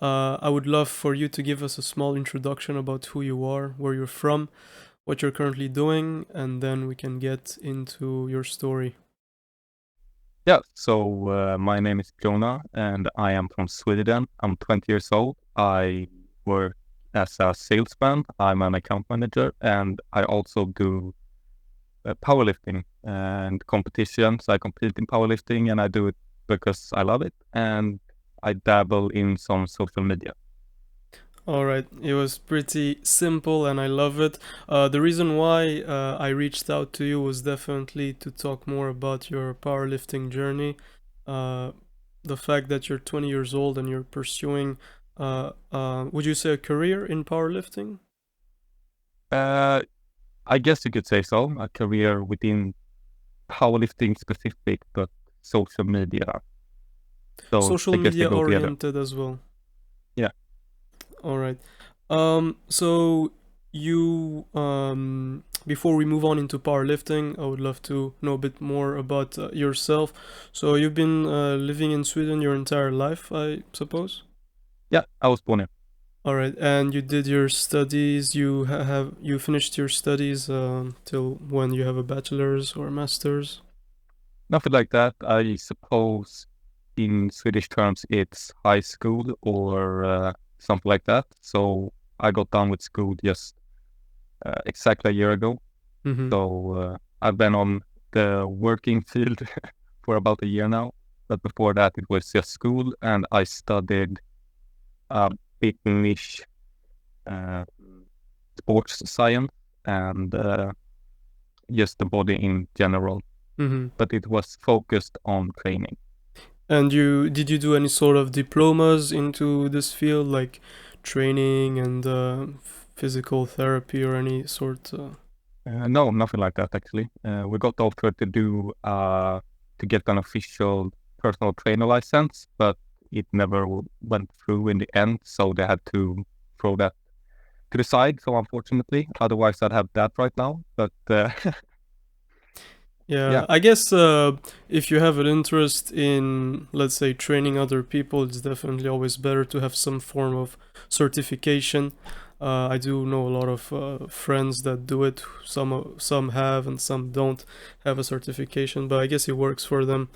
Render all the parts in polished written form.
I would love for you to give us a small introduction about who you are, where you're from, what you're currently doing, and then we can get into your story. Yeah, so my name is Jonah and I am from Sweden. I'm 20 years old. I work as a salesman. I'm an account manager and I also do powerlifting and competitions. I compete in powerlifting and I do it because I love it and I dabble in some social media. All right, it was pretty simple and I love it. The reason why I reached out to you was definitely to talk more about your powerlifting journey. Uh, the fact that you're 20 years old and you're pursuing, would you say, a career in powerlifting? Uh, I guess you could say so, a career within powerlifting specific, but social media. So Social I guess they media go together. oriented as well. Yeah. All right. So you before we move on into powerlifting, I would love to know a bit more about yourself. So you've been living in Sweden your entire life, I suppose? Yeah, I was born here. All right, and you did your studies. You finished your studies till when you have a bachelor's or a master's? Nothing like that. I suppose in Swedish terms, it's high school or something like that. So I got done with school just exactly a year ago. Mm-hmm. So I've been on the working field for about a year now. But before that, it was just school, and I studied a bit niche uh, sports science and just the body in general. Mm-hmm. But it was focused on training. And you did you do any sort of diplomas into this field, like training and physical therapy or any sort? No, nothing like that actually. We got offered to do to get an official personal trainer license, but it never went through in the end. So they had to throw that to the side. So unfortunately, otherwise I'd have that right now. But yeah, Yeah, I guess if you have an interest in, let's say, training other people, it's definitely always better to have some form of certification. I do know a lot of friends that do it. Some have and some don't have a certification, but I guess it works for them.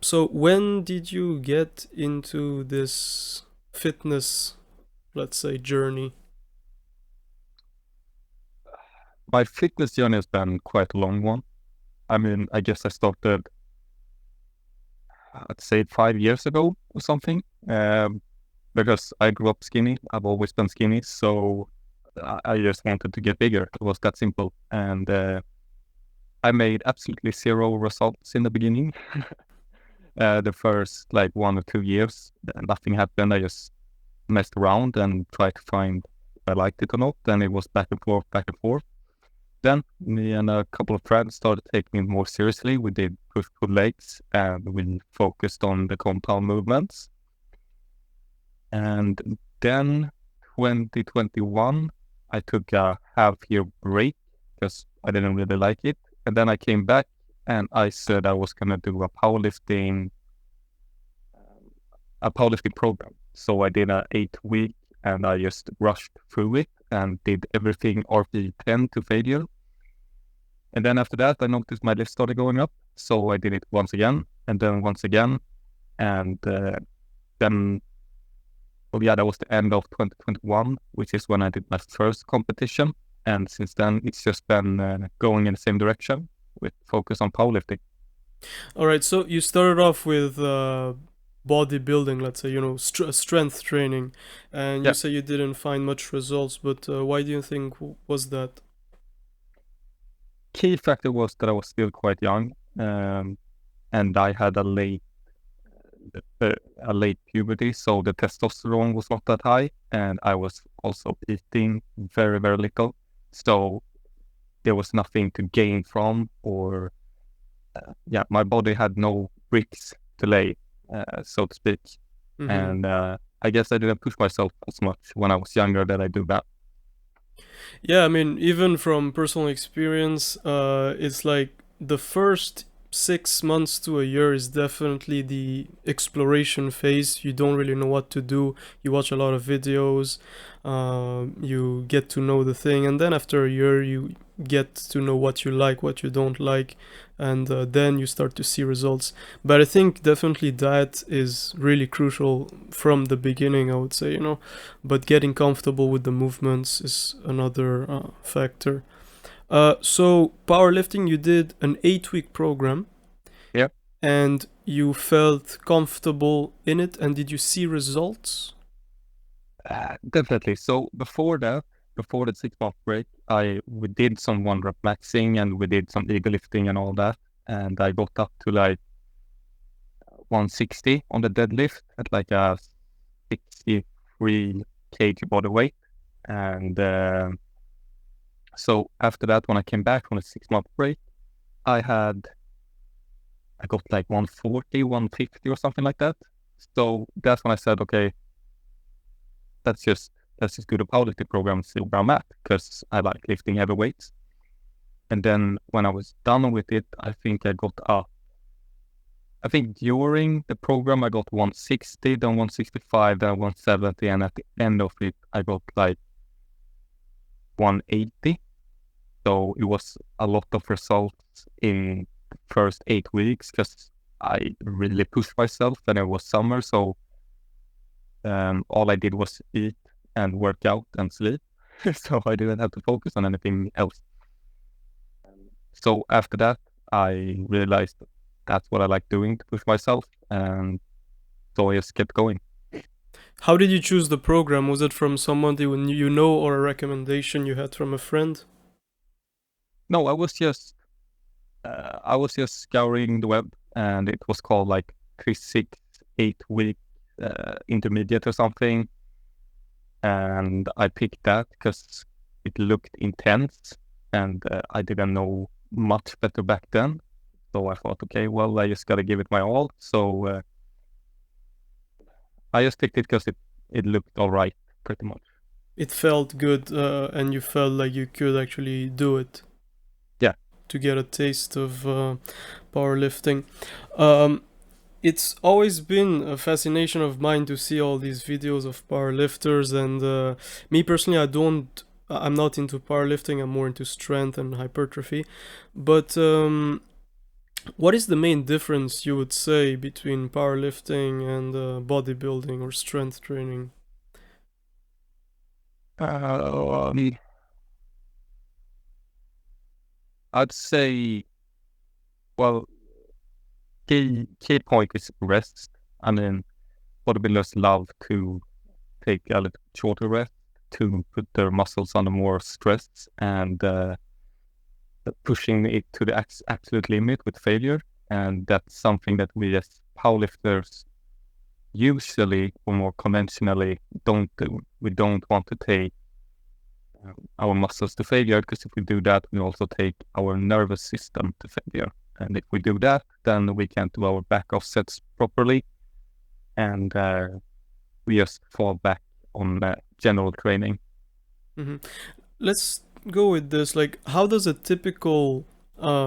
So when did you get into this fitness, let's say, journey? my fitness journey has been quite a long one. I mean, I guess I started, I'd say 5 years ago or something. Because I grew up skinny. I've always been skinny, so I just wanted to get bigger. It was that simple, and I made absolutely zero results in the beginning. The first like 1 or 2 years, nothing happened. I just messed around and tried to find if I liked it or not. Then it was back and forth, back and forth. Then me and a couple of friends started taking it more seriously. We did push-pull legs and we focused on the compound movements. And then 2021, I took a half-year break because I didn't really like it. And then I came back and I said I was gonna do a powerlifting program. So I did a 8 week and I just rushed through it and did everything RP10 to failure. And then after that, I noticed my list started going up. So I did it once again and then once again. And then, well, yeah, that was the end of 2021, which is when I did my first competition. And since then, it's just been going in the same direction with focus on powerlifting. All right, so you started off with bodybuilding, let's say, strength training, and you Yeah, say you didn't find much results, but why do you think was that? key factor was that I was still quite young, and I had a late puberty, so the testosterone was not that high, and I was also eating very, very little. So there was nothing to gain from, or yeah, my body had no bricks to lay, so to speak. Mm-hmm. And I guess I didn't push myself as much when I was younger that I do that. Yeah, I mean, even from personal experience, it's like the first 6 months to a year is definitely the exploration phase. You don't really know what to do. You watch a lot of videos, you get to know the thing, and then after a year, you get to know what you like, what you don't like, and then you start to see results. But I think definitely diet is really crucial from the beginning, I would say, but getting comfortable with the movements is another factor. So powerlifting, you did an 8 week program Yeah, and you felt comfortable in it, and did you see results? definitely. So before that, before the 6 month break, we did some 1 rep maxing and we did some eagle lifting and all that, and I got up to like 160 on the deadlift at like a 63 kg body weight, and so after that, when I came back from the 6 month break, I got like 140, 150 or something like that. So that's when I said, okay, let's just do the powerlifting program and see where I'm at, because I like lifting heavy weights. And then when I was done with it, I think I got up. I think during the program I got 160, then 165, then 170, and at the end of it I got like 180. So it was a lot of results in the first 8 weeks because I really pushed myself, and it was summer, so all I did was eat and work out and sleep. So I didn't have to focus on anything else. So after that, I realized that's what I like doing, to push myself, and so I just kept going. How did you choose the program? Was it from someone that you know, or a recommendation you had from a friend? No, I was just scouring the web, and it was called like 8 week intermediate or something, and I picked that because it looked intense, and I didn't know much better back then. So I thought, okay, well, I just gotta give it my all. So I just picked it because it looked all right, pretty much. It felt good, and you felt like you could actually do it. Yeah. To get a taste of powerlifting. Um, it's always been a fascination of mine to see all these videos of powerlifters, and me personally, I'm not into powerlifting. I'm more into strength and hypertrophy. But what is the main difference you would say between powerlifting and bodybuilding or strength training? I'd say, well, key point is rest. I mean, bodybuilders love to take a little shorter rest to put their muscles under more stress, and pushing it to the absolute limit with failure. And that's something that we as powerlifters usually, or more conventionally, don't do. We don't want to take our muscles to failure, because if we do that, we also take our nervous system to failure. And if we do that, then we can't do our back offsets properly, and we just fall back on general training. Hmm. Let's go with this. Like, how does a typical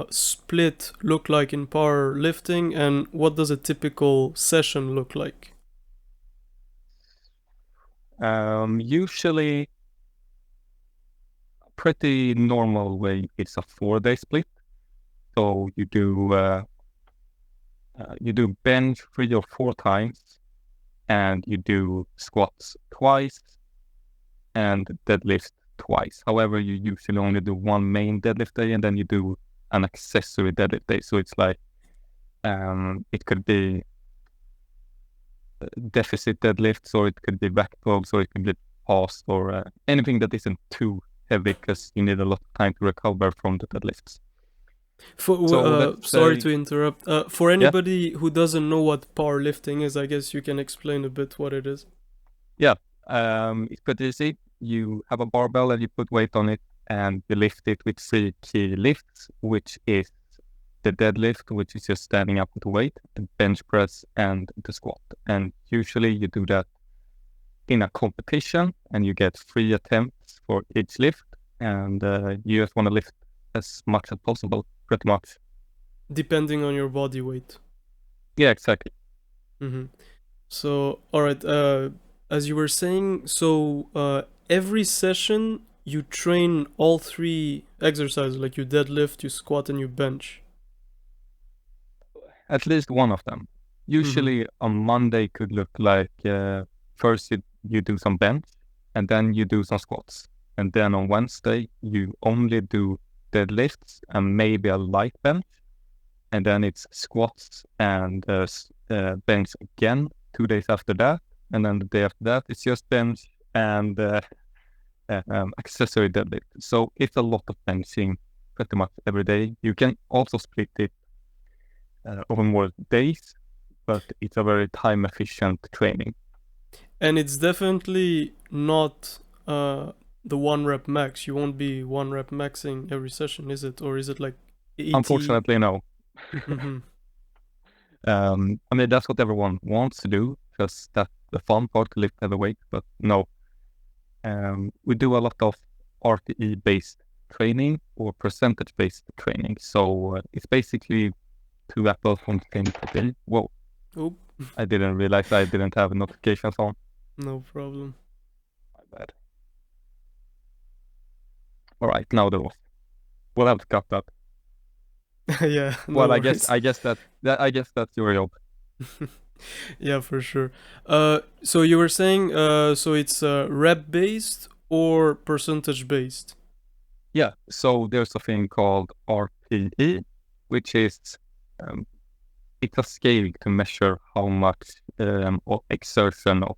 split look like in powerlifting, and what does a typical session look like? Usually, pretty normal way, it's a 4-day split. So you do bench 3 or 4 times, and you do squats twice and deadlift twice. However, you usually only do one main deadlift day, and then you do an accessory deadlift day. So it's like it could be deficit deadlifts, or it could be back pulls, or it could be pause, or anything that isn't too heavy, because you need a lot of time to recover from the deadlifts. So let's Sorry say, to interrupt. For yeah, anybody who doesn't know what powerlifting is, I guess you can explain a bit what it is. yeah, it's pretty easy. You have a barbell and you put weight on it, and you lift it with 3 key lifts, which is the deadlift, which is just standing up with weight, the bench press, and the squat. And usually you do that in a competition, and you get 3 attempts for each lift, and you just want to lift as much as possible, pretty much. depending on your body weight. Yeah, exactly. Mm-hmm. So, all right. As you were saying, so every session you train all three exercises, like you deadlift, you squat, and you bench. At least one of them. Mm-hmm. Usually on Monday could look like first you do some bench and then you do some squats. And then on Wednesday, you only do deadlifts and maybe a light bench. And then it's squats and bench again 2 days after that. And then the day after that, it's just bench and accessory deadlift. So it's a lot of benching pretty much every day. You can also split it over more days, but it's a very time efficient training. And it's definitely not the one rep max. You won't be one rep maxing every session, is it? Or is it like 80? Unfortunately, no. Mm-hmm. I mean, that's what everyone wants to do because that's the fun part to lift heavy weight, but no. We do a lot of RTE based training or percentage based training. So it's basically two apples on the same tree. Whoa, Oh, I didn't realize I didn't have notifications on. no problem. My bad. All right, now there was. We'll have to cut that. Yeah, no Well, worries. I guess that's your job. Yeah, for sure. So you were saying, so it's rep based or percentage based? Yeah, so there's a thing called RPE, which is um, it's a scale to measure how much exertion of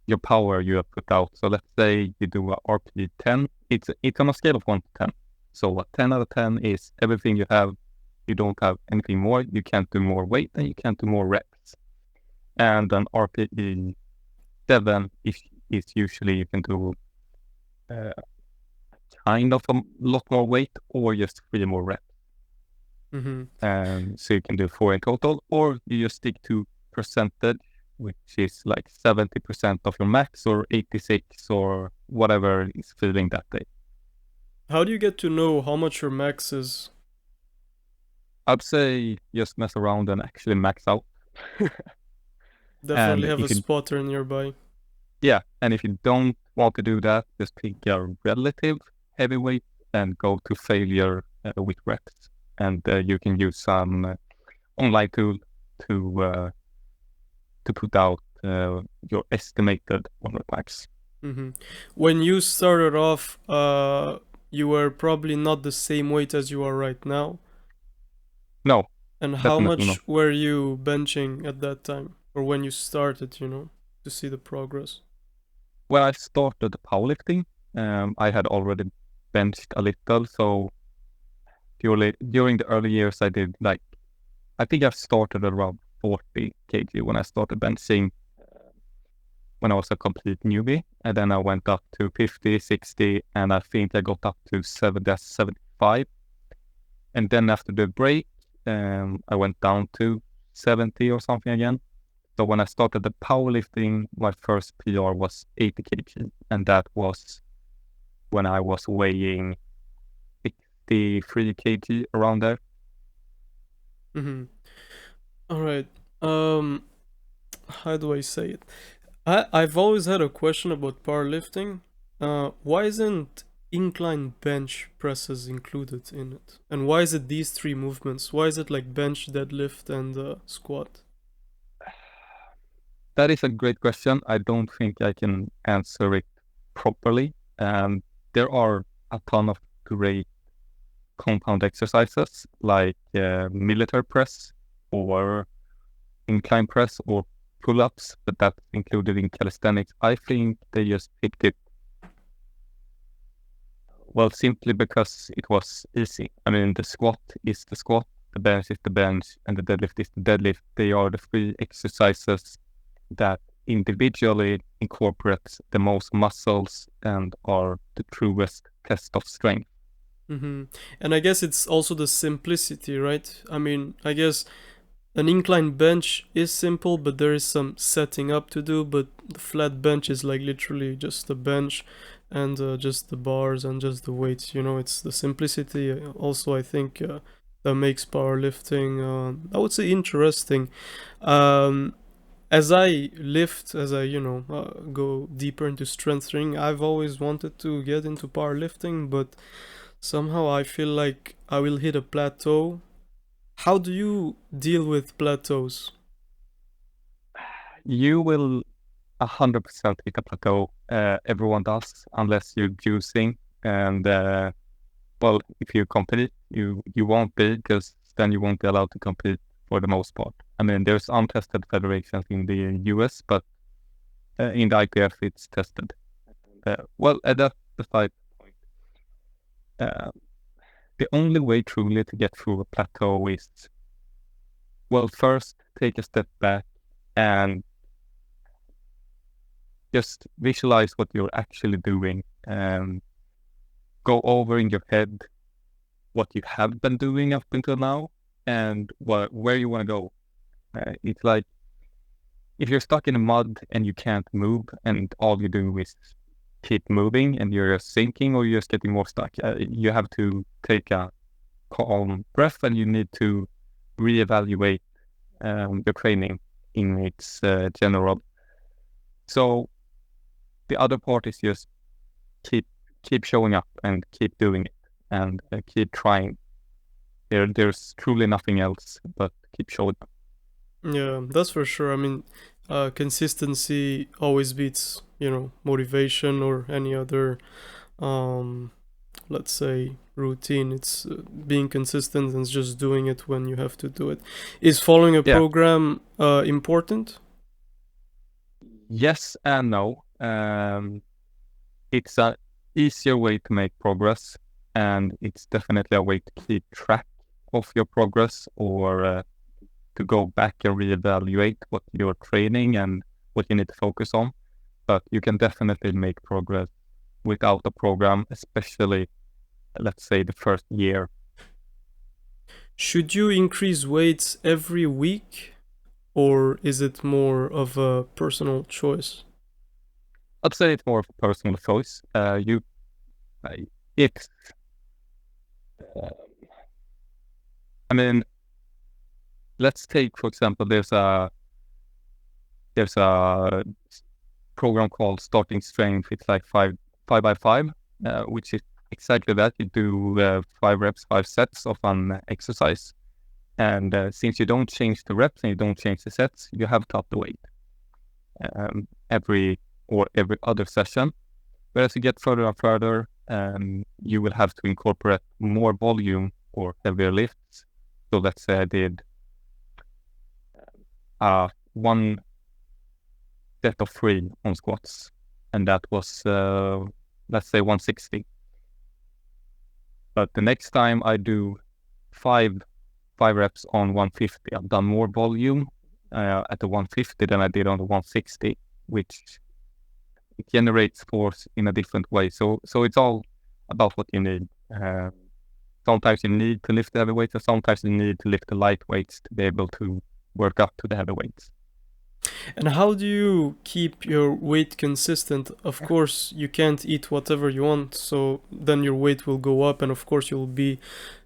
your power you have put out. So let's say you do a RPE 10. It's on a scale of 1 to 10. So a 10 out of 10 is everything you have. You don't have anything more. You can't do more weight and you can't do more reps. And an RPE 7 is usually you can do uh, kind of a lot more weight or just 3 more reps. Mm-hmm. So you can do 4 in total, or you just stick to percentage, which is like 70% of your max or 86 or whatever is feeling that day. How do you get to know how much your max is? I'd say just mess around and actually max out. Definitely And have a if you, spotter nearby. yeah, and if you don't want to do that, just pick a relative heavyweight and go to failure with reps. And you can use some online tool to put out your estimated on the max. Mm-hmm. When you started off, you were probably not the same weight as you are right now. No, And how definitely not. much were you benching at that time? Or when you started, to see the progress? When I started powerlifting, I had already benched a little. So purely during the early years, I did like, I think I started around 40 kg when I started benching when I was a complete newbie. And then I went up to 50, 60, and I think I got up to 70, 75. And then after the break, I went down to 70 or something again. So when I started the powerlifting, my first PR was 80 kg, and that was when I was weighing 63 kg around there. Mm-hmm. All right. How do I say it? I've always had a question about powerlifting. Why isn't incline bench presses included in it? And why is it these three movements? Why is it like bench, deadlift, and squat? That is a great question. I don't think I can answer it properly. There are a ton of great compound exercises like military press or incline press or pull-ups, but that's included in calisthenics. I think they just picked it, well, simply because it was easy. I mean, the squat is the squat, the bench is the bench, and the deadlift is the deadlift. They are the three exercises that individually incorporate the most muscles and are the truest test of strength. Mm-hmm. And I guess it's also the simplicity, right? I mean, I guess an incline bench is simple, but there is some setting up to do. But the flat bench is like literally just a bench and just the bars and just the weights. It's the simplicity. Also, I think that makes powerlifting, I would say, interesting. Um, as I lift, as I, go deeper into strength training, I've always wanted to get into powerlifting, but somehow I feel like I will hit a plateau. How do you deal with plateaus? You will 100% hit a plateau. Everyone does, unless you're juicing. And well, if you compete, you won't be, because then you won't be allowed to compete for the most part. I mean, there's untested federations in the US, but in the IPF it's tested. Well, at that aside point, uh, the only way truly to get through a plateau is, well, first take a step back and just visualize what you're actually doing. Go over in your head what you have been doing up until now and where you want to go. It's like if you're stuck in the mud and you can't move and all you do is keep moving and you're just sinking or you're just getting more stuck, you have to take a calm breath and you need to reevaluate your training in its general. So the other part is just keep showing up and keep doing it and keep trying. There's truly nothing else but keep showing up. Yeah, that's for sure. I mean, consistency always beats, motivation or any other, um, let's say, routine. It's being consistent and just doing it when you have to do it. Is following a Yeah. program important? Yes and no. It's a easier way to make progress, and it's definitely a way to keep track of your progress or to go back and reevaluate what you're training and what you need to focus on. But you can definitely make progress without a program, especially, let's say, the first year. Should you increase weights every week, or is it more of a personal choice? I'd say it's more of a personal choice. It's, uh, I mean, let's take, for example, there's a program called Starting Strength. It's like five by five, which is exactly that. You do 5 reps, 5 sets of an exercise. And since you don't change the reps and you don't change the sets, you have to up the weight every other session. But as you get further and further, you will have to incorporate more volume or heavier lifts. So let's say I did one set of 3 on squats, and that was let's say 160. But the next time I do 5 reps on 150, I've done more volume at the 150 than I did on the 160, which generates force in a different way. So it's all about what you need. Sometimes you need to lift the heavy weights, and sometimes you need to lift the light weights to be able to work up to the heavy weights. And how do you keep your weight consistent? Of course, you can't eat whatever you want, so then your weight will go up, and of course, you'll be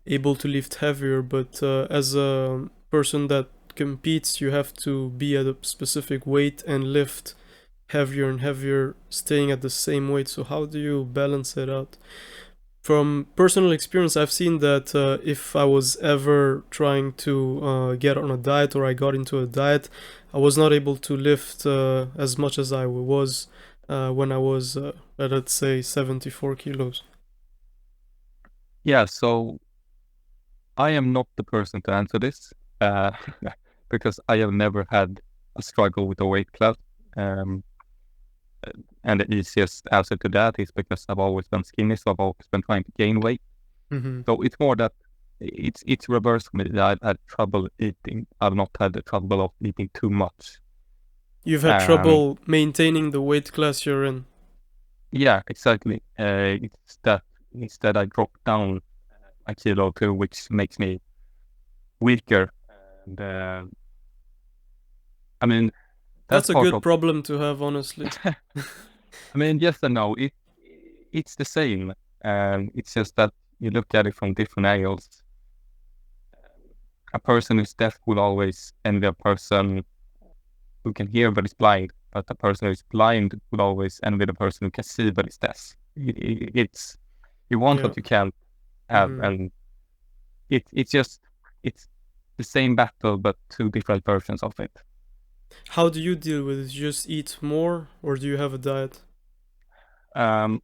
able to lift heavier. But as a person that competes, you have to be at a specific weight and lift heavier and heavier, staying at the same weight. So, how do you balance it out? From personal experience, I've seen that if I was ever trying to get on a diet or I got into a diet, I was not able to lift as much as I was when I was, let's say, 74 kilos. Yeah, so I am not the person to answer this because I have never had a struggle with a weight class. And the easiest answer to that is because I've always been skinny, so I've always been trying to gain weight. Mm-hmm. So it's more that it's reverse for me. I've had trouble eating. I've not had the trouble of eating too much. You've had trouble maintaining the weight class you're in. Yeah, exactly. It's that instead I drop down a kilo or two, which makes me weaker. And I mean, That's a part good of. problem to have, honestly. I mean, yes and no. It's the same. It's just that you look at it from different angles. a person who's deaf will always envy a person who can hear but is blind, but a person who's blind would always envy the person who can see but is deaf. It's you want Yeah. what you can't have, Hmm. and it's the same battle but two different versions of it. How do you deal with it? You just eat more, or do you have a diet? Um,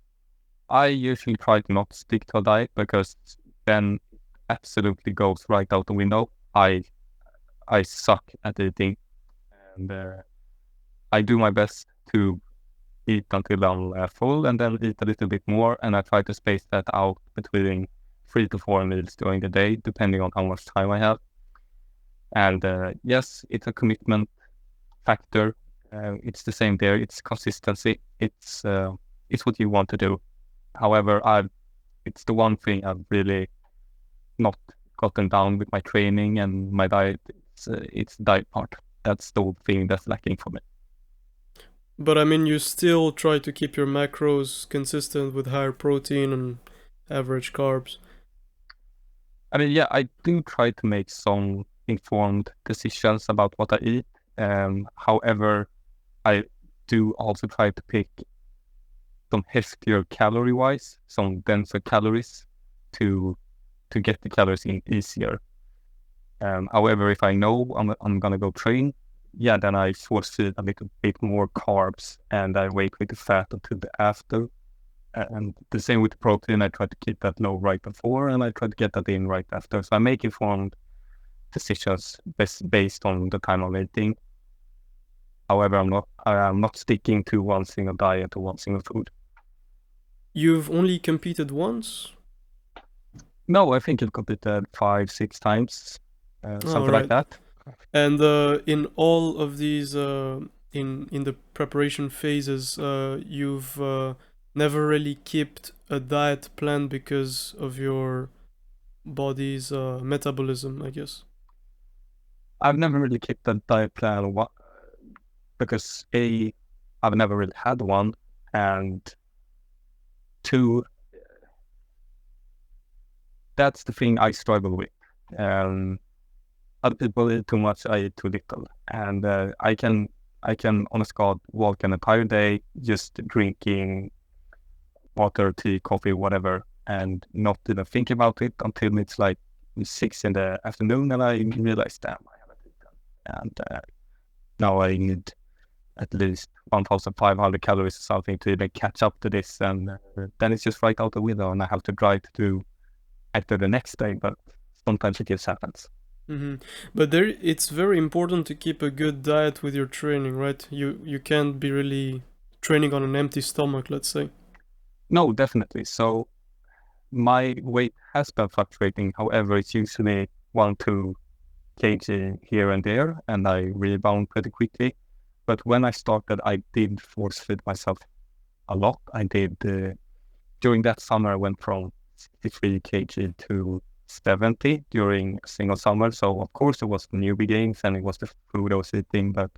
I usually try to not stick to a diet because then absolutely goes right out the window. I suck at eating, and I do my best to eat until I'm full and then eat a little bit more. And I try to space that out between 3 to 4 meals during the day, depending on how much time I have. And yes, it's a commitment factor. It's the same there. It's consistency. It's what you want to do. However, it's the one thing I've really not gotten down with my training and my diet. It's the diet part. That's the thing that's lacking for me. But I mean, you still try to keep your macros consistent with higher protein and average carbs. I mean, yeah, I do try to make some informed decisions about what I eat. However, I do also try to pick some heftier calorie-wise, some denser calories to get the calories in easier. However, if I know I'm gonna go train, yeah, then I force feed a little bit more carbs and I wait with the fat until the after. And the same with the protein, I try to keep that low right before and I try to get that in right after. So I make informed decisions based on the time I'm eating. However, I'm not sticking to one single diet or one single food. You've only competed once? No, I think it competed 5, 6 times, Oh, something like right. that. And in all of these, in the preparation phases, you've never really kept a diet plan because of your body's metabolism, I guess. I've never really kept a diet plan because I've never really had one, and two, that's the thing I struggle with. Um, Other people eat too much, I eat too little, and I can honest God walk an entire day just drinking water, tea, coffee, whatever, and not even think about it until it's like 6 in the afternoon, and I realize, damn, I haven't eaten, and now I need at least 1,500 calories or something to even catch up to this, and then it's just right out the window, and I have to try to do after the next day, but sometimes it just happens. Hmm. But there, it's very important to keep a good diet with your training, right? You can't be really training on an empty stomach, let's say. No, definitely. So my weight has been fluctuating. However, it's usually 1, 2 kg here and there, and I rebound pretty quickly. But when I started, I did force feed myself a lot. I did during that summer. I went from 63 kg to 70 during a single summer. So of course it was the newbie games and it was the food I was eating, but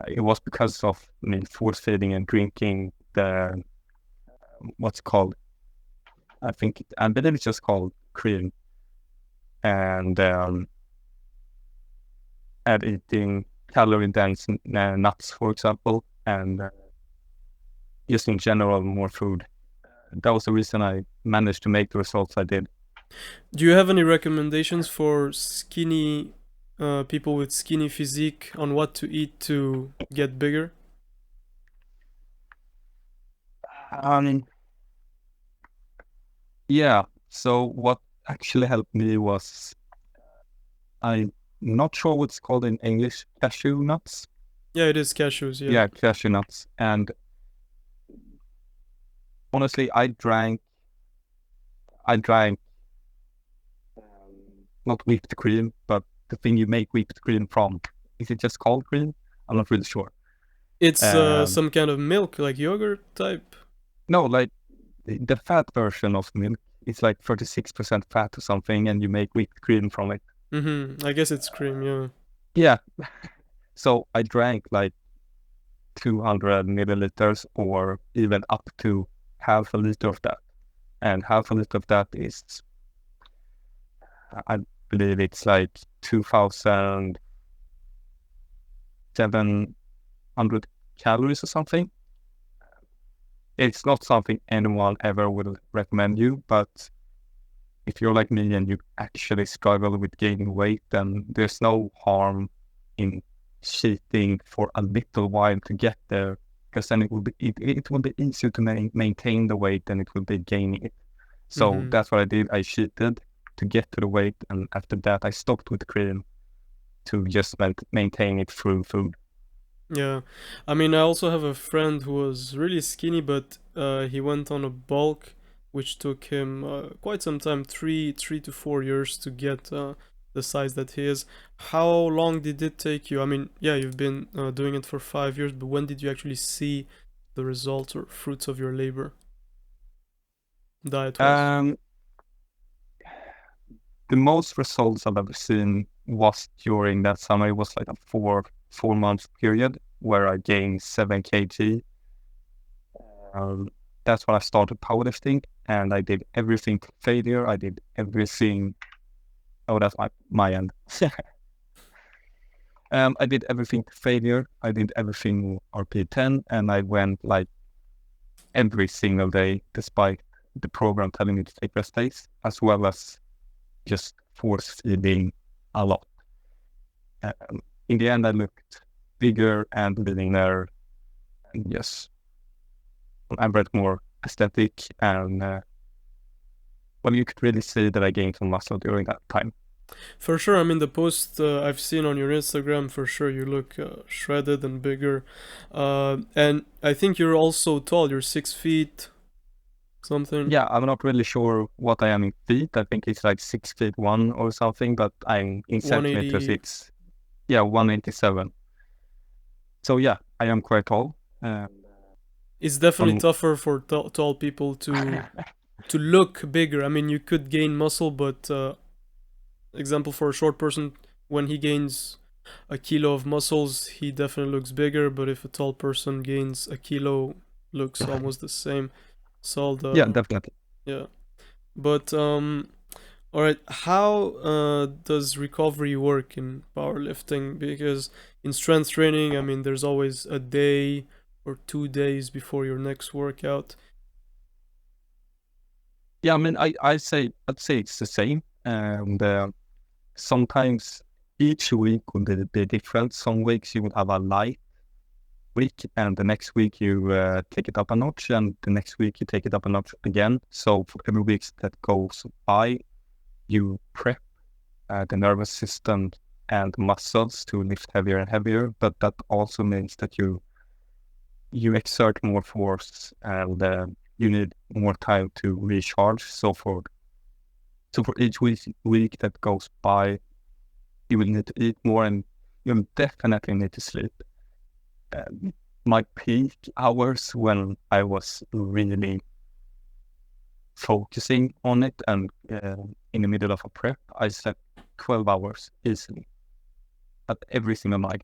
it was because of me force feeding and drinking the what's called I believe it's just called cream and eating calorie dense nuts, for example, and just in general more food. That was the reason I managed to make the results I did. Do you have any recommendations for skinny people with skinny physique on what to eat to get bigger? Um, yeah. So what actually helped me was I'm not sure what's called in English, cashew nuts. Yeah, it is cashews, yeah. Yeah, cashew nuts. And honestly, I drank not whipped cream, but the thing you make whipped cream from. Is it just called cream? I'm not really sure. It's Um, some kind of milk, like yogurt type. no, like the fat version of milk. It's like 36% fat or something, and you make whipped cream from it. Mm-hmm. I guess it's cream, yeah. Yeah. So I drank like 200 milliliters or even up to half a liter of that. And half a liter of that is, I believe it's like 2,700 calories or something. It's not something anyone ever will recommend you, but if you're like me and you actually struggle with gaining weight, then there's no harm in cheating for a little while to get there, because then it will be easier to maintain the weight than it will be gaining it. So that's what I did. I cheated to get to the weight, and after that I stopped with cream to just maintain it through food. Yeah, I mean, I also have a friend who was really skinny, but he went on a bulk, which took him quite some time, 3 to 4 years to get the size that he is. How long did it take you? I mean, yeah, you've been doing it for 5 years, but when did you actually see the results or fruits of your labor, diet-wise? Um, the most results I've ever seen was during that summer. It was like a four month period where I gained 7 kg. That's when I started powerlifting, and I did everything to failure. I did everything. Oh, that's my end. I did everything to failure. I did everything RP10, and I went like every single day, despite the program telling me to take rest days, as well as just force feeding a lot. In the end, I looked bigger and leaner, and yes, I got more aesthetic, and well, you could really see that I gained some muscle during that time. For sure, I mean, the post I've seen on your Instagram, for sure, you look shredded and bigger. And I think you're also tall, you're 6 feet something. Yeah, I'm not really sure what I am in feet. I think it's like 6'1" or something, but I'm in centimeters. 180. It's 187. So yeah, I am quite tall. It's definitely Um, tougher for tall people to look bigger. I mean, you could gain muscle, but example for a short person, when he gains a kilo of muscles, he definitely looks bigger. But if a tall person gains a kilo, looks almost the same. So all yeah, the definitely. yeah. But all right, how does recovery work in powerlifting? Because in strength training, I mean, there's always a day or 2 days before your next workout. Yeah, I mean, I'd say it's the same, and sometimes each week will be different. Some weeks you will have a light week, and the next week you take it up a notch, and the next week you take it up a notch again. So for every week that goes by, you prep the nervous system and muscles to lift heavier and heavier, but that also means that you exert more force, and you need more time to recharge. So for each week that goes by, you will need to eat more, and you'll definitely need to sleep. My peak hours when I was really focusing on it and in the middle of a prep, I slept 12 hours easily at every single night.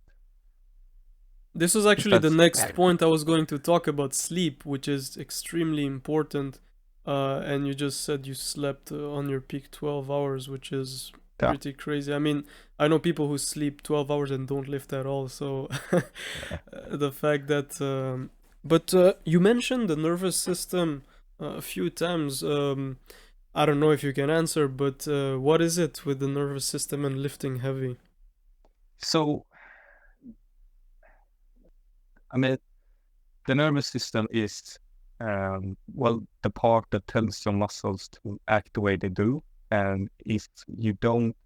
This was actually the That's next point I was going to talk about, sleep, which is extremely important. And you just said you slept on your peak 12 hours, which is yeah. pretty crazy. I mean, I know people who sleep 12 hours and don't lift at all. So the fact that. But you mentioned the nervous system a few times. I don't know if you can answer, but what is it with the nervous system and lifting heavy? So, I mean, the nervous system is, the part that tells your muscles to act the way they do. And if you don't,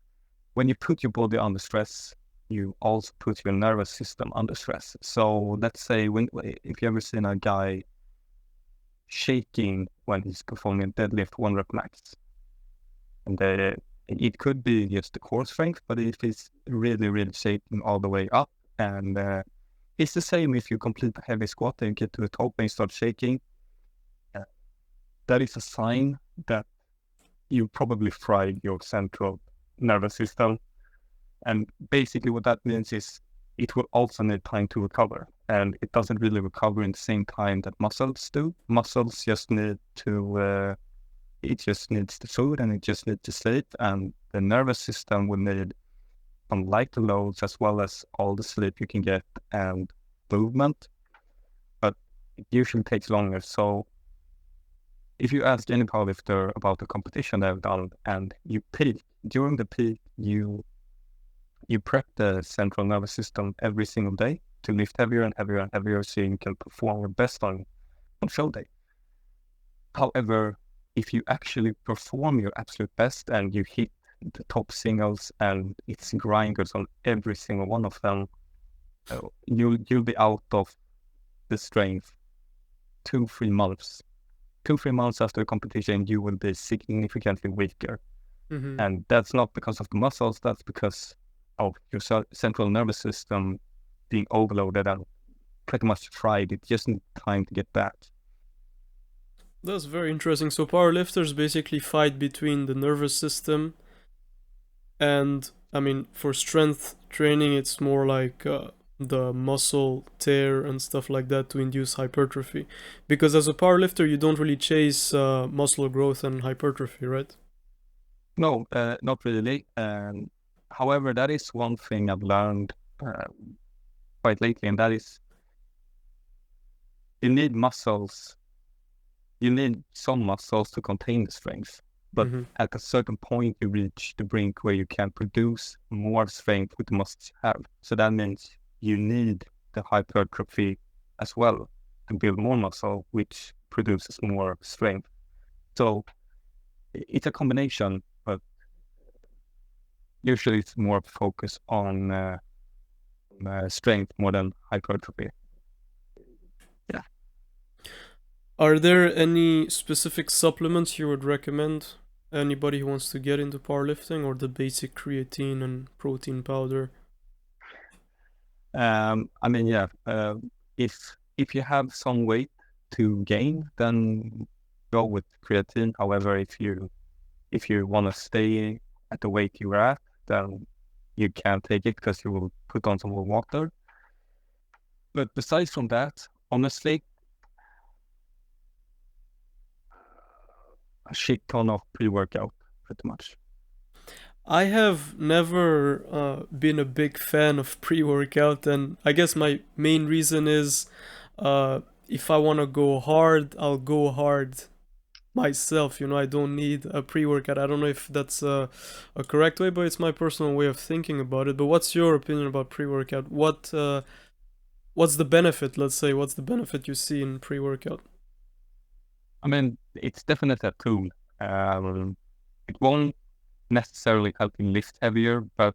when you put your body under stress, you also put your nervous system under stress. So let's say if you ever seen a guy shaking when he's performing deadlift 1 rep max, and it could be just the core strength, but if it's really, really shaking all the way up, and it's the same if you complete a heavy squat and get to the top and you start shaking, that is a sign that you probably fried your central nervous system. And basically what that means is it will also need time to recover. And it doesn't really recover in the same time that muscles do. Muscles just need to, it just needs the food and it just needs to sleep. And the nervous system will need some lighter loads as well as all the sleep you can get and movement, but it usually takes longer. So if you ask any powerlifter about the competition they've done and you peak, during the peak, you prep the central nervous system every single day to lift heavier and heavier and heavier so you can perform your best on show day. However, if you actually perform your absolute best and you hit the top singles and it's grinders on every single one of them, you'll be out of the strength 2-3 months. 2-3 months after the competition, you will be significantly weaker. Mm-hmm. And that's not because of the muscles, that's because of your central nervous system being overloaded and pretty much fried. It just needs time to get back. That's very interesting. So powerlifters basically fight between the nervous system and, I mean, for strength training, it's more like the muscle tear and stuff like that to induce hypertrophy. Because as a powerlifter, you don't really chase muscle growth and hypertrophy, right? No, not really. However, that is one thing I've learned quite lately, and that is you need muscles. You need some muscles to contain the strength. But at a certain point, you reach the brink where you can produce more strength with the muscles you have. So that means you need the hypertrophy as well to build more muscle, which produces more strength. So it's a combination, but usually it's more focus on strength more than hypertrophy. Yeah. Are there any specific supplements you would recommend anybody who wants to get into powerlifting, or the basic creatine and protein powder? I mean, yeah. If you have some weight to gain, then go with creatine. However, if you want to stay at the weight you are at, then you can't take it because you will put on some more water. But besides from that, honestly, a shit ton of pre-workout, pretty much. I have never been a big fan of pre-workout, and I guess my main reason is if I want to go hard, I'll go hard myself. You know, I don't need a pre-workout. I don't know if that's a correct way, but it's my personal way of thinking about it. But what's your opinion about pre-workout? What's the benefit? Let's say, what's the benefit you see in pre-workout? I mean, it's definitely a tool. It won't necessarily help you lift heavier, but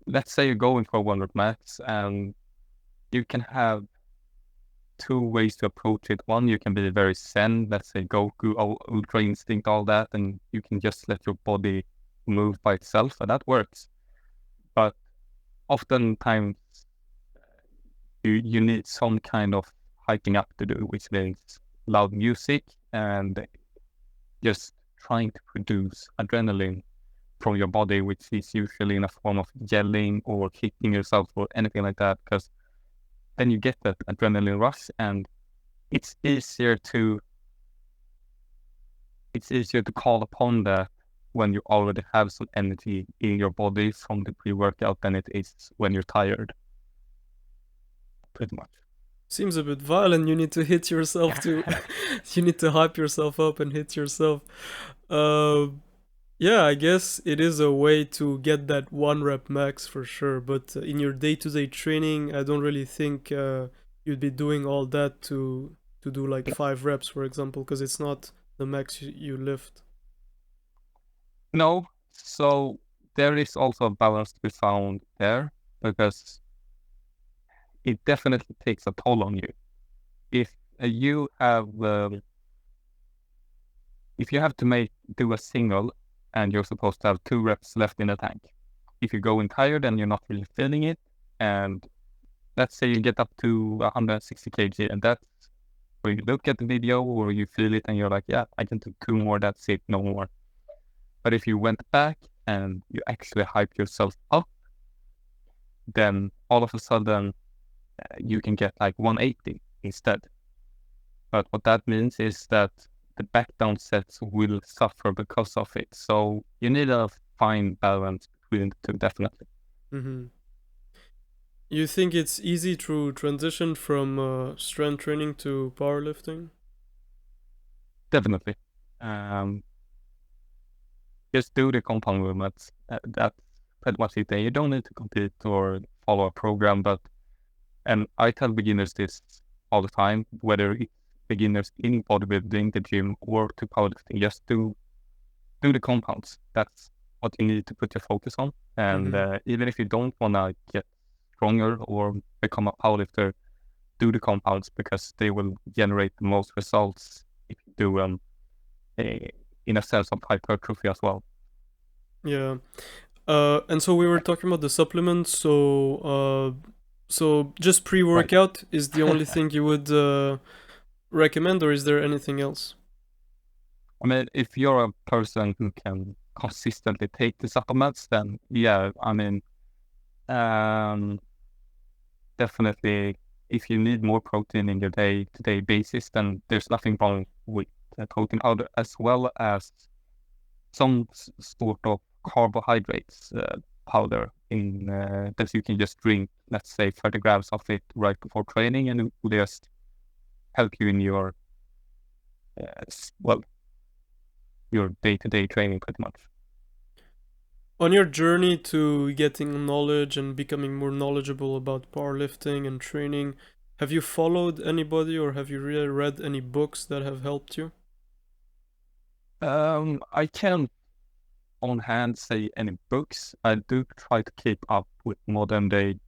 let's say you're going for 100 max and you can have two ways to approach it. One, you can be very zen, let's say Goku, Ultra Instinct, all that, and you can just let your body move by itself, and that works. But oftentimes you need some kind of hiking up to do, which means loud music and just trying to produce adrenaline from your body, which is usually in a form of yelling or kicking yourself or anything like that, because then you get that adrenaline rush, and it's easier to call upon that when you already have some energy in your body from the pre-workout than it is when you're tired. Pretty much. Seems a bit violent. You need to hit yourself to, you need to hype yourself up and hit yourself. Uh, yeah, I guess it is a way to get that one rep max for sure. But in your day-to-day training, I don't really think you'd be doing all that to do like 5 reps, for example, because it's not the max you lift. No, so there is also a balance to be found there, because it definitely takes a toll on you. If you have to do a single and you're supposed to have 2 reps left in the tank, if you go in tired and you're not really feeling it, and let's say you get up to 160 kg, and that's where you look at the video or you feel it and you're like, yeah, I can do 2 more, that's it, no more. But if you went back and you actually hype yourself up, then all of a sudden you can get like 180 instead. But what that means is that the back down sets will suffer because of it. So you need a fine balance between the two, definitely. Mm-hmm. You think it's easy to transition from strength training to powerlifting? Definitely. Um, just do the compound movements. That's pretty much it. You don't need to compete or follow a program, and I tell beginners this all the time, whether it's beginners in bodybuilding, the gym, or to powerlifting, just do the compounds. That's what you need to put your focus on. And Mm-hmm. even if you don't want to get stronger or become a powerlifter, do the compounds because they will generate the most results if you do in a sense of hypertrophy as well. Yeah. And so we were talking about the supplements. So just Right. pre-workout is the only thing you would recommend, or is there anything else? I mean, if you're a person who can consistently take the supplements, then yeah, I mean, um, definitely if you need more protein in your day-to-day basis, then there's nothing wrong with protein powder, as well as some sort of carbohydrates powder in that you can just drink, let's say 30 grams of it right before training, and it will just help you in your well, your day-to-day training pretty much. On your journey to getting knowledge and becoming more knowledgeable about powerlifting and training, have you followed anybody or have you really read any books that have helped you? I can't on hand say any books. I do try to keep up with modern day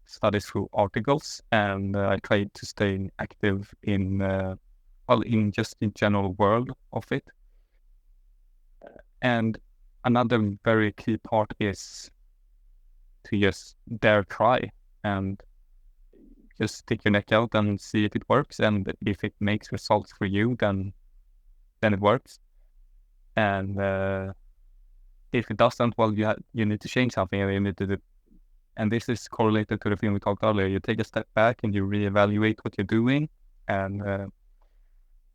studies through articles, and I try to stay active in in just the general world of it. And another very key part is to just dare try and just stick your neck out and see if it works. And if it makes results for you, then it works. And if it doesn't, well, you need to change something, and you need to do. And this is correlated to the thing we talked earlier. You take a step back and you reevaluate what you're doing, and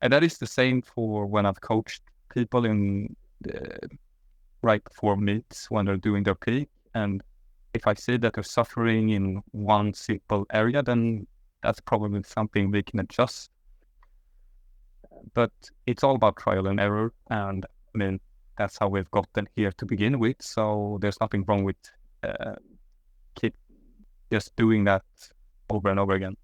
that is the same for when I've coached people in right before meets when they're doing their peak. And if I see that they're suffering in one simple area, then that's probably something we can adjust. But it's all about trial and error, and I mean that's how we've gotten here to begin with. So there's nothing wrong with keep just doing that over and over again.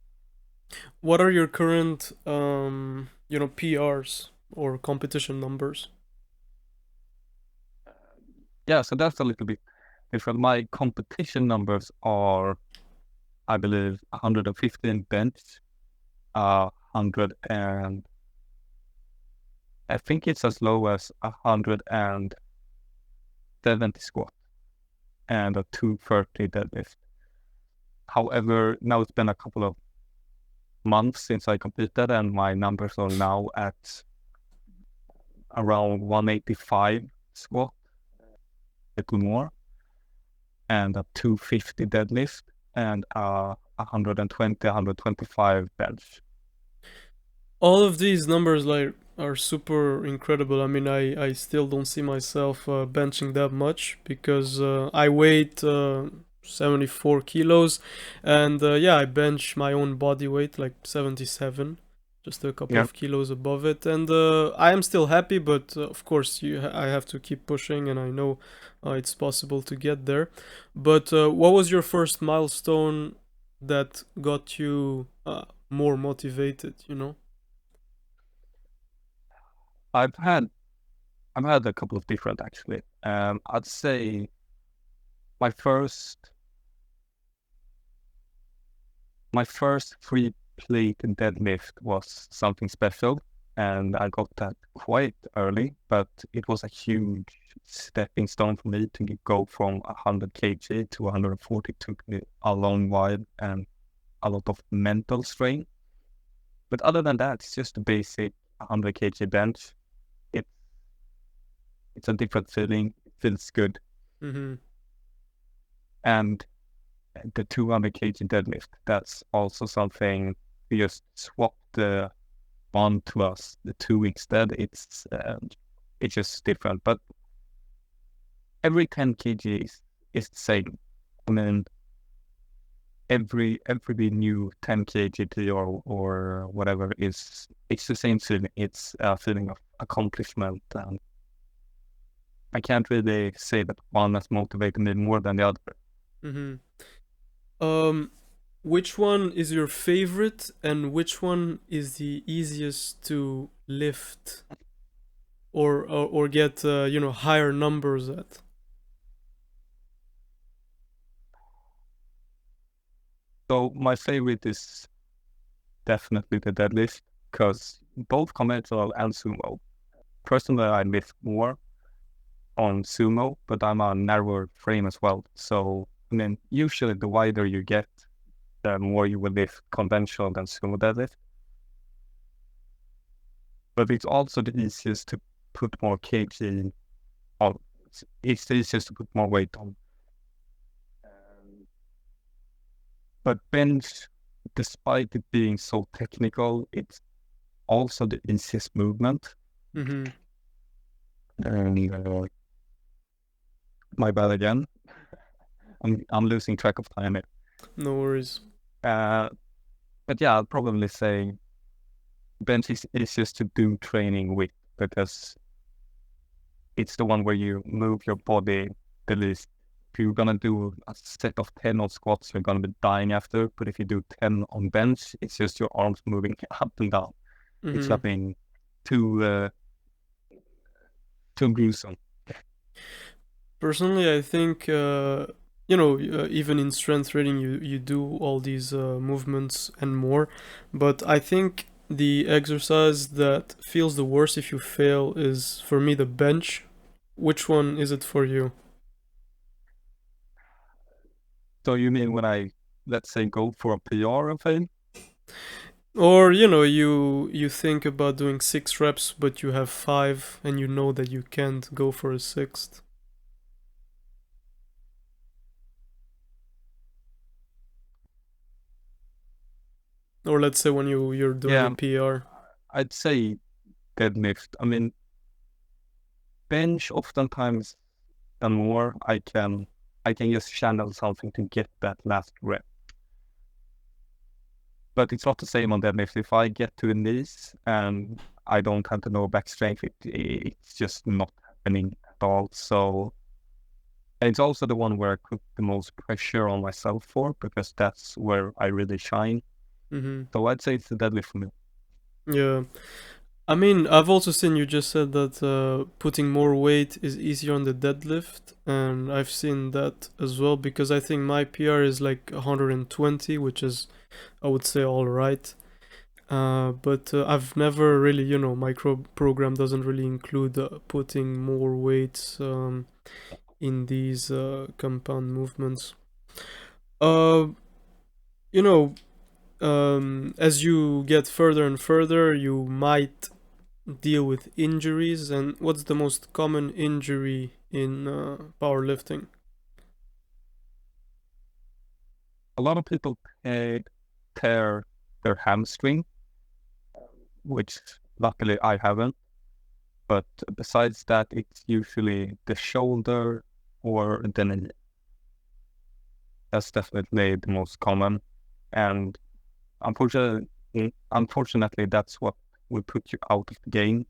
What are your current, PRs or competition numbers? Yeah, so that's a little bit different. My competition numbers are, I believe, 115 bench, 100 and I think it's as low as 170 squat and a 230 deadlift. However, now it's been a couple of months since I competed, and my numbers are now at around 185 squat, a little more, and a 250 deadlift, and a 120, 125 bench. All of these numbers are super incredible. I mean, I still don't see myself benching that much because I weight 74 kilos, and yeah, I bench my own body weight like 77, just a couple Yeah. of kilos above it, and I am still happy. But of course, I have to keep pushing, and I know it's possible to get there. But what was your first milestone that got you more motivated? You know. I've had I've had a couple of different actually. I'd say my first my first free plate deadlift was something special, and I got that quite early, but it was a huge stepping stone for me to go from 100 kg to 140. Took me a long while and a lot of mental strain. But other than that, it's just a basic 100 kg bench. It, it's a different feeling. It feels good. Mm-hmm. And the 200 kg deadlift, that's also something we just swap the one plus the two instead, it's just different. But every 10 kg is the same. I mean, every new 10 kg or whatever it's the same feeling. It's a feeling of accomplishment, and I can't really say that one has motivated me more than the other. Mm-hmm. Um, which one is your favorite, and which one is the easiest to lift or get higher numbers at? So my favorite is definitely the deadlift, because both conventional and sumo. Personally, I lift more on sumo, but I'm a narrower frame as well. So I mean, usually the wider you get, the more you will lift conventional than sumo deadlift. But it's also the easiest to put more kg on. It's the easiest to put more weight on. But bench, despite it being so technical, it's also the easiest movement. Mm-hmm. And my bad again. I'm losing track of time here. No worries. But yeah, I'll probably say bench is easiest to do training with, because it's the one where you move your body the least. If you're gonna do a set of 10 on squats, you're gonna be dying after. But if you do 10 on bench, it's just your arms moving up and down. It's Mm-hmm. nothing too gruesome. Personally, I think even in strength training, you do all these movements and more, but I think the exercise that feels the worst if you fail is for me the bench. Which one is it for you? So you mean when I, let's say, go for a PR and fail? Or you think about doing 6 reps, but you have five, and you know that you can't go for a sixth. Or let's say when you're doing a Yeah, PR. I'd say deadlift. I mean, bench oftentimes and more, I can just channel something to get that last rep. But it's not the same on deadlift. If I get to the knees and I don't have the lower back strength, it's just not happening at all. So, and it's also the one where I put the most pressure on myself for, because that's where I really shine. Mm-hmm. So I'd say it's the deadlift for me. Yeah. I mean, I've also seen you just said that putting more weight is easier on the deadlift, and I've seen that as well because I think my PR is like 120, which is, I would say, all right. But I've never really, my program doesn't really include putting more weights in these compound movements. Uh, you know, as you get further and further, you might deal with injuries. And what's the most common injury in powerlifting? A lot of people tear their hamstring, which luckily I haven't. But besides that, it's usually the shoulder or the knee. That's definitely the most common. And unfortunately, that's what will put you out of the game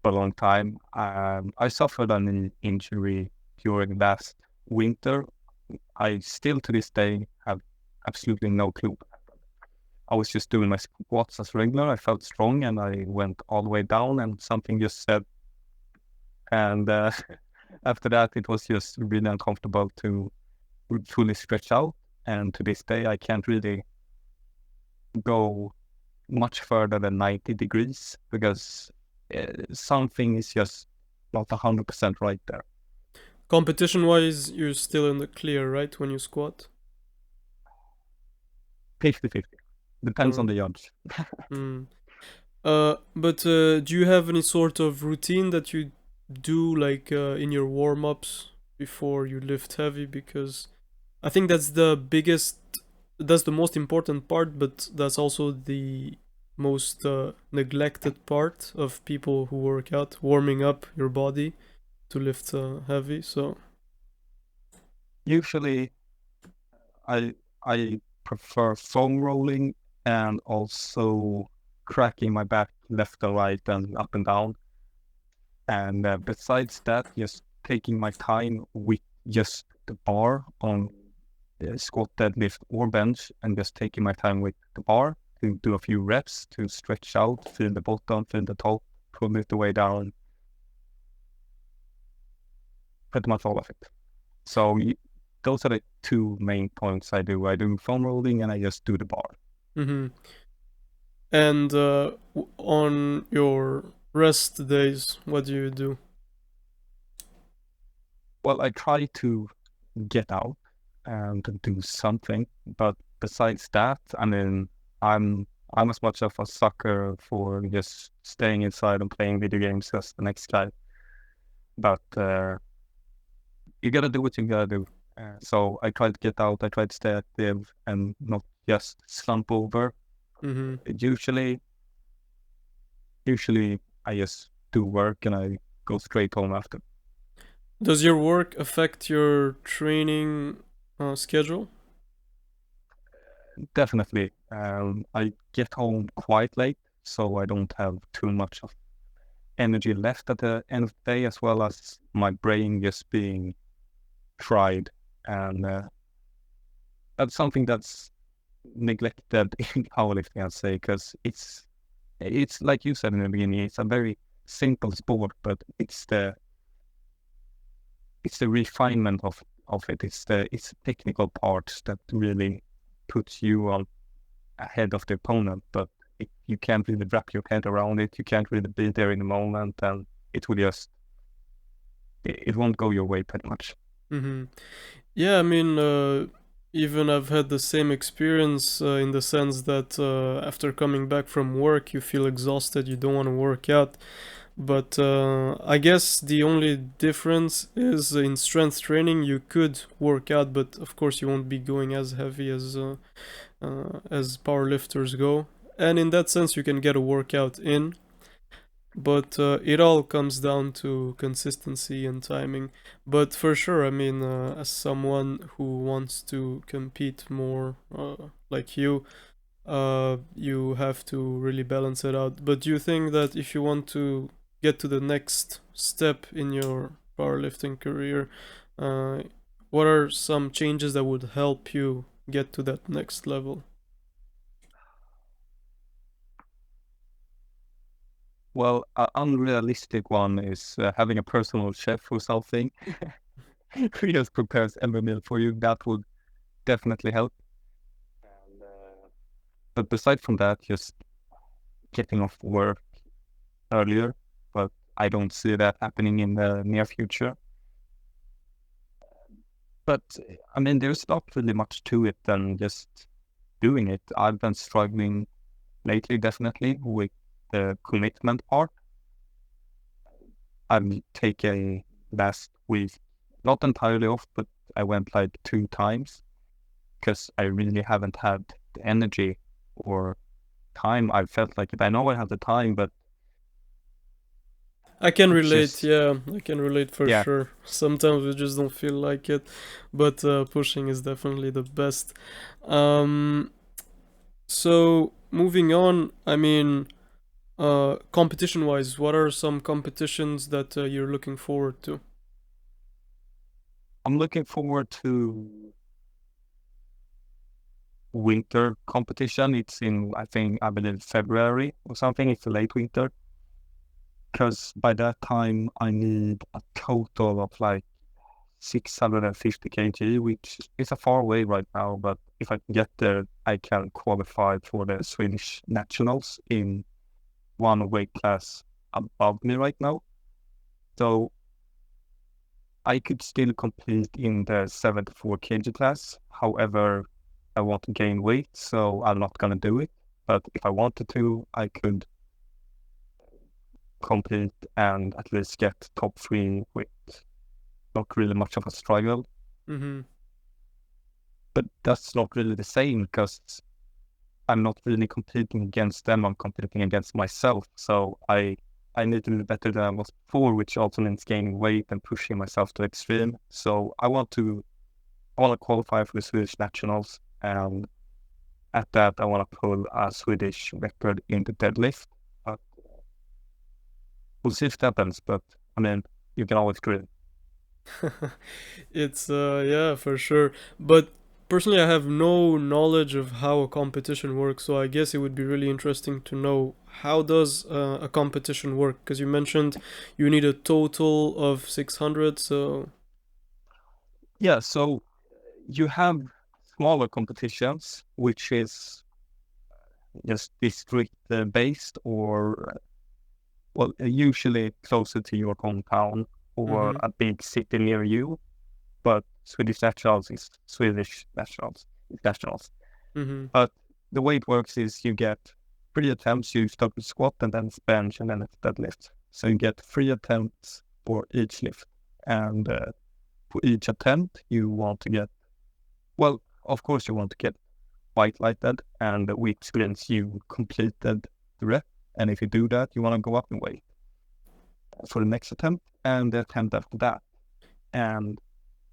for a long time. I suffered an injury during last winter. I still to this day have absolutely no clue. I was just doing my squats as regular. I felt strong and I went all the way down and something just said. And after that, it was just really uncomfortable to fully stretch out. And to this day, I can't really go much further than 90 degrees because something is just not 100% right there. Competition wise, you're still in the clear, right, when you squat? 50-50. Depends on Or the judge. mm. But do you have any sort of routine that you do like in your warm-ups before you lift heavy? Because I think that's the most important part, but that's also the most neglected part of people who work out, warming up your body to lift heavy. So Usually, I prefer foam rolling and also cracking my back left and right and up and down. And besides that, just taking my time with just the bar on squat, deadlift, or bench, and just taking my time with the bar to do a few reps to stretch out, feel the bottom, feel the top, pull it the way down, pretty much all of it. So those are the two main points I do. I do foam rolling and I just do the bar. hmm and on your rest days, what do you do? Well, I try to get out and do something, but besides that, I mean, I'm as much of a sucker for just staying inside and playing video games as the next guy. But you gotta do what you gotta do. So I try to get out. I try to stay active and not just slump over. hmm Usually, I just do work and I go straight home after. Does your work affect your training schedule? Definitely. I get home quite late, so I don't have too much of energy left at the end of the day, as well as my brain just being fried. And that's something that's neglected in powerlifting, I'd say, because it's like you said in the beginning, it's a very simple sport, but it's the refinement of it. It's the technical parts that really puts you on ahead of the opponent, but you can't really wrap your head around it. You can't really be there in the moment, and it will just it won't go your way pretty much. hmm Yeah, I mean, even I've had the same experience in the sense that after coming back from work, you feel exhausted, you don't want to work out. But I guess the only difference is in strength training, you could work out, but of course you won't be going as heavy as powerlifters go. And in that sense, you can get a workout in, but it all comes down to consistency and timing. But for sure, I mean, as someone who wants to compete more like you have to really balance it out. But do you think that if you want to get to the next step in your powerlifting career, uh, what are some changes that would help you get to that next level? Well, an unrealistic one is having a personal chef or something who just prepares every meal for you. That would definitely help. And, but aside from that, just getting off work earlier, but I don't see that happening in the near future. But I mean, there's not really much to it than just doing it. I've been struggling lately, definitely, with the commitment part. I've taken last week, not entirely off, but I went like 2 times because I really haven't had the energy or time. I felt like it. I know I have the time, but I can it's relate, just, yeah, I can relate for yeah. sure. Sometimes we just don't feel like it, but pushing is definitely the best. Um, so moving on, I mean, competition wise, what are some competitions that you're looking forward to? I'm looking forward to winter competition. It's in, I believe, February or something. It's a late winter because by that time I need a total of like 650 kg, which is a far way right now. But if I can get there, I can qualify for the Swedish nationals in one weight class above me right now. So I could still compete in the 74 kg class. However, I want to gain weight, so I'm not gonna do it. But if I wanted to, I could compete and at least get top three with not really much of a struggle. Mm-hmm. But that's not really the same because I'm not really competing against them. I'm competing against myself. So I need to do better than I was before, which also means gaining weight and pushing myself to extreme. So I want to qualify for the Swedish nationals, and at that I want to pull a Swedish record in the deadlift. But we'll see if it happens. But I mean, you can always dream. It's yeah, for sure. But personally, I have no knowledge of how a competition works, so I guess it would be really interesting to know how does a competition work? Because you mentioned you need a total of 600, so Yeah. So you have smaller competitions, which is just district based or usually closer to your hometown or mm-hmm, a big city near you. But Swedish nationals is Swedish nationals. Nationals. mm-hmm, But the way it works is you get 3 attempts. You start with squat and then it's bench and then it's deadlift. So you get 3 attempts for each lift, and for each attempt you want to get, well, of course you want to get quite lighted, and we experience you completed the rep. And if you do that, you want to go up in weight for the next attempt and the attempt after that. And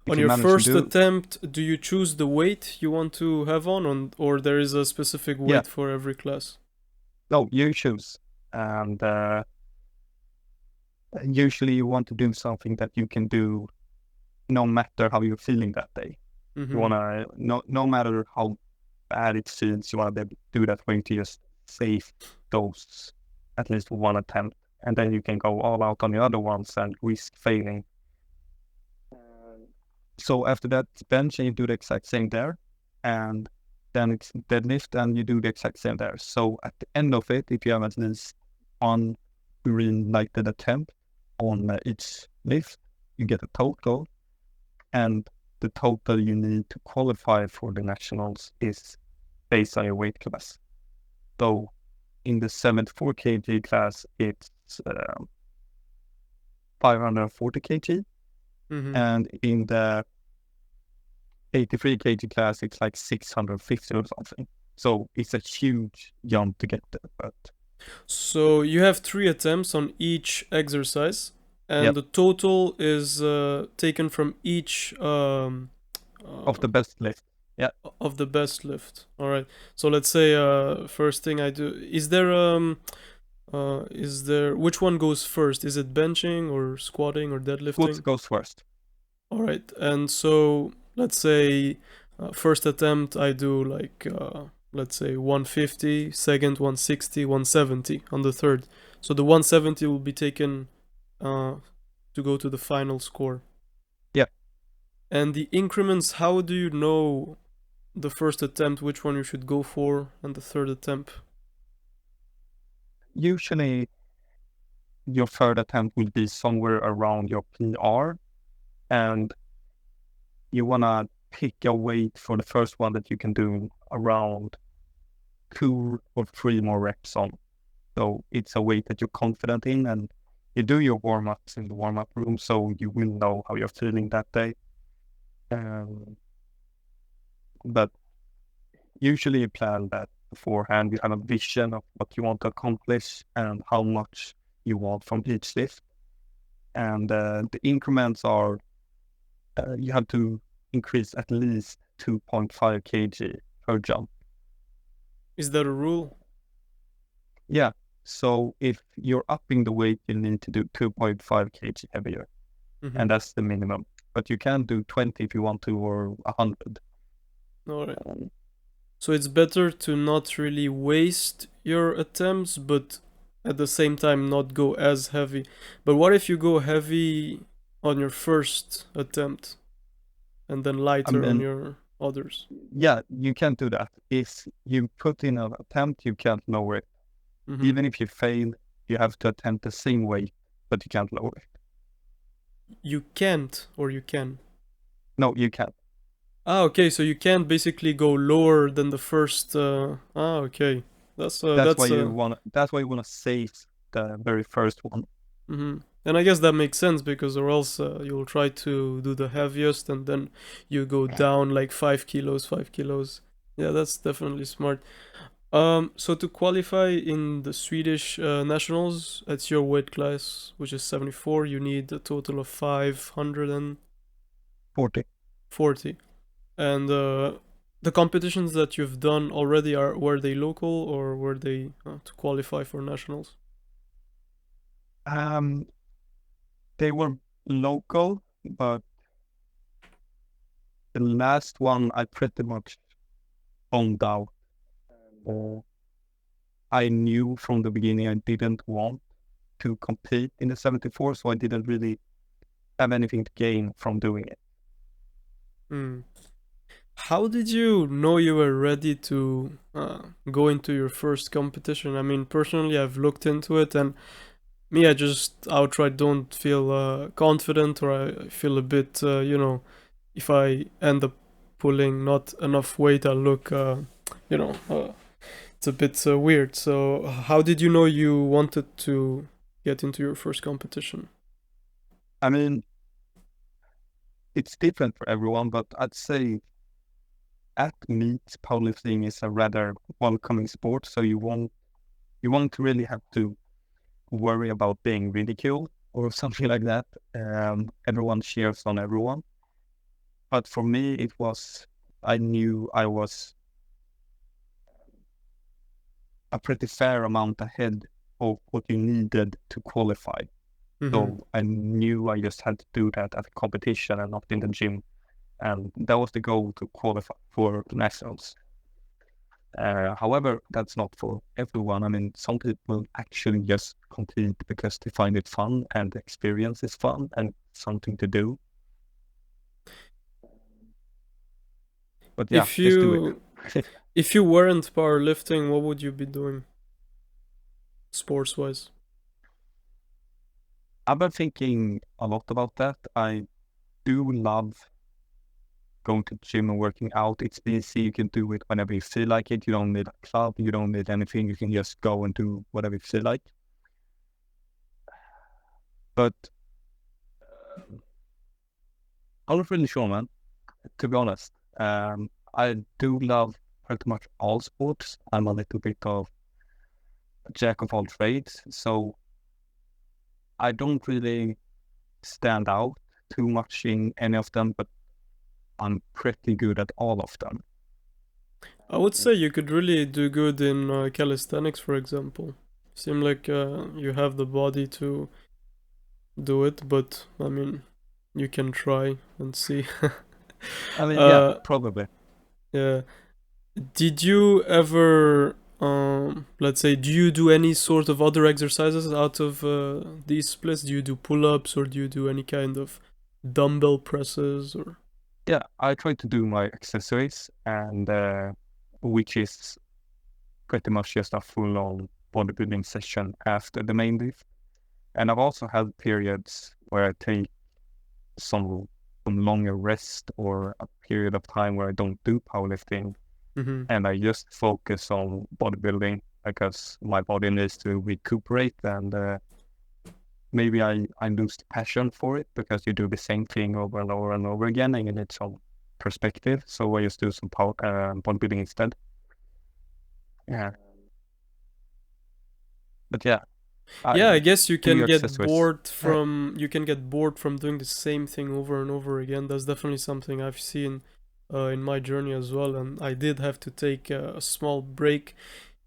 if on you your manage to first do, attempt, do you choose the weight you want to have on, or there is a specific yeah, weight for every class? no, you choose. And usually you want to do something that you can do no matter how you're feeling that day. You Mm-hmm. want to, no matter how bad it feels, you want to be able to do that way to just save those at least one attempt. And then you can go all out on the other ones and risk failing. So after that, it's bench and you do the exact same there. And then it's deadlift and you do the exact same there. So at the end of it, if you have at least one green lighted attempt on each lift, you get a total. And the total you need to qualify for the nationals is based on your weight class. So in the 74 kg class, it's 540 kg. Mm-hmm. And in the 83 kg class, it's like 650 or something. So it's a huge jump to get there. But So you have 3 attempts on each exercise, yeah, and the total is taken from each of uh, the best lift. Yeah, of the best lift. All right. So let's say first thing I do is there which one goes first? Is it benching or squatting or squats deadlifting? goes first. All right. And so let's say first attempt I do like let's say 150, second 160, 170 on the third. So the 170 will be taken uh, to go to the final score. Yeah, And the increments, how do you know the first attempt which one you should go for and the third attempt? usually your third attempt will be somewhere around your PR, and you want to pick a weight for the first one that you can do around 2 or 3 more reps on. So it's a weight that you're confident in, and you do your warm-ups in the warm-up room, so you will know how you're feeling that day. Um, but usually you plan that beforehand. You have a vision of what you want to accomplish and how much you want from each lift. And the increments are, you have to increase at least 2.5 kg per jump. Is that a rule? Yeah. So if you're upping the weight, you need to do 2.5 kg heavier, Mm-hmm. and that's the minimum. But you can do 20 if you want to, or 100. All right. Um, So it's better to not really waste your attempts, but at the same time not go as heavy. But what if you go heavy on your first attempt and then I lighter on mean, your others? yeah, you can't do that. If you put in an attempt, you can't lower it. Mm-hmm. Even if you fail, you have to attempt the same weight, but you can't lower it. You can't, or you can. No, you can't. Ah, okay. So you can't basically go lower than the first. Okay. That's That's why that's you want. That's why you want to save the very first one. Mm-hmm. And I guess that makes sense because, or else you'll try to do the heaviest and then you go down like 5 kilos, 5 kilos. Yeah, that's definitely smart. So to qualify in the Swedish nationals at your weight class, which is 74, you need a total of 540. 40. And the competitions that you've done already were they local or were they to qualify for nationals? They were local, but the last one I pretty much found out. Uh, I knew from the beginning I didn't want to compete in the 74, so I didn't really have anything to gain from doing it. Hmm. How did you know you were ready to go into your first competition? I mean, personally, I've looked into it, and me, I just outright don't feel confident, or I feel a bit, if I end up pulling not enough weight, I look, it's a bit weird. So, how did you know you wanted to get into your first competition? I mean, it's different for everyone, but I'd say at meets, powerlifting is a rather welcoming sport, so you won't really have to worry about being ridiculed or something like that. Everyone cheers on everyone. But for me, I knew I was a pretty fair amount ahead of what you needed to qualify. Mm-hmm. So I knew I just had to do that at a competition and not in the gym. And that was the goal, to qualify for the nationals. However, that's not for everyone. I mean, some people actually just compete because they find it fun and the experience is fun and something to do. But yeah, If just do it. you if you weren't powerlifting, what would you be doing sports wise? I've been thinking a lot about that. I do love going to the gym and working out. It's easy. You can do it whenever you feel like it. You don't need a club. You don't need anything. You can just go and do whatever you feel like. But I'm not really sure, man, to be honest. I do love pretty much all sports. I'm a little bit of a jack of all trades. So I don't really stand out too much in any of them, but I'm pretty good at all of them. I would say you could really do good in calisthenics, for example. Seem like you have the body to do it, but I mean, you can try and see. I mean, yeah, uh, probably. yeah. Did you ever, let's say, do you do any sort of other exercises out of these splits? Do you do pull-ups or do you do any kind of dumbbell presses or? Yeah, I try to do my accessories, and which is pretty much just a full-on bodybuilding session after the main lift. And I've also had periods where I take some longer rest or a period of time where I don't do powerlifting, Mm-hmm. and I just focus on bodybuilding because my body needs to recuperate, and maybe I lose the passion for it because you do the same thing over and over and over again, and you need some perspective. So I just do some bodybuilding instead. Yeah, but yeah, I Yeah, I guess you do can your get accessories. bored from doing the same thing over and over again. That's definitely something I've seen in my journey as well, and I did have to take a small break.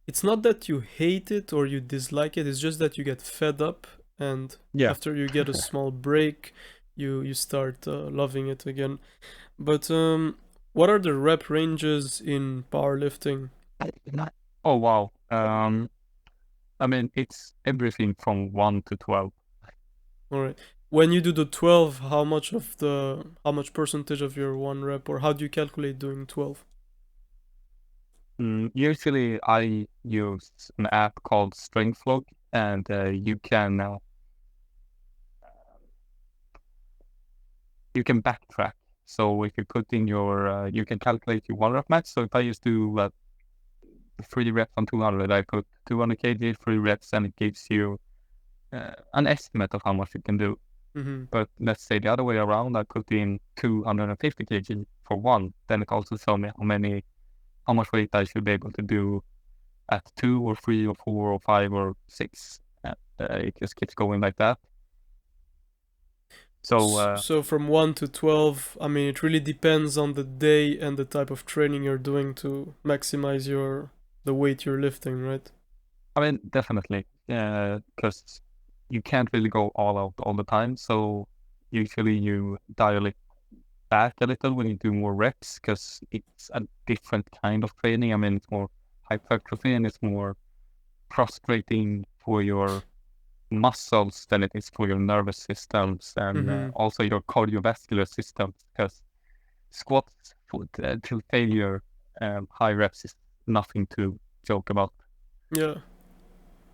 It's not that you hate it or you dislike it, it's just that you get fed up, and Yeah. after you get a small break, you start loving it again. But what are the rep ranges in powerlifting? Oh wow. I mean, it's everything from 1 to 12. All right. When you do the 12, how much percentage of your one rep, or how do you calculate doing 12? Usually, I use an app called StrengthLog, and you can backtrack. So if you put in you can calculate your one rep max. So if I used to 3 reps on 200, I put 200 kg, 3 reps, and it gives you an estimate of how much you can do. Mm-hmm. But let's say the other way around, I put in 250 kg for one. Then it also tells me how much weight I should be able to do at 2 or 3 or 4 or 5 or 6. It just keeps going like that. So So from 1 to 12, I mean, it really depends on the day and the type of training you're doing to maximize the weight you're lifting, right? I mean, definitely, because you can't really go all out all the time. So usually you dial it back a little when you do more reps because it's a different kind of training. I mean, it's more hypertrophy and it's more frustrating for your muscles than it is for your nervous systems and Mm-hmm. also your cardiovascular systems because squats to failure, high reps is nothing to joke about. Yeah,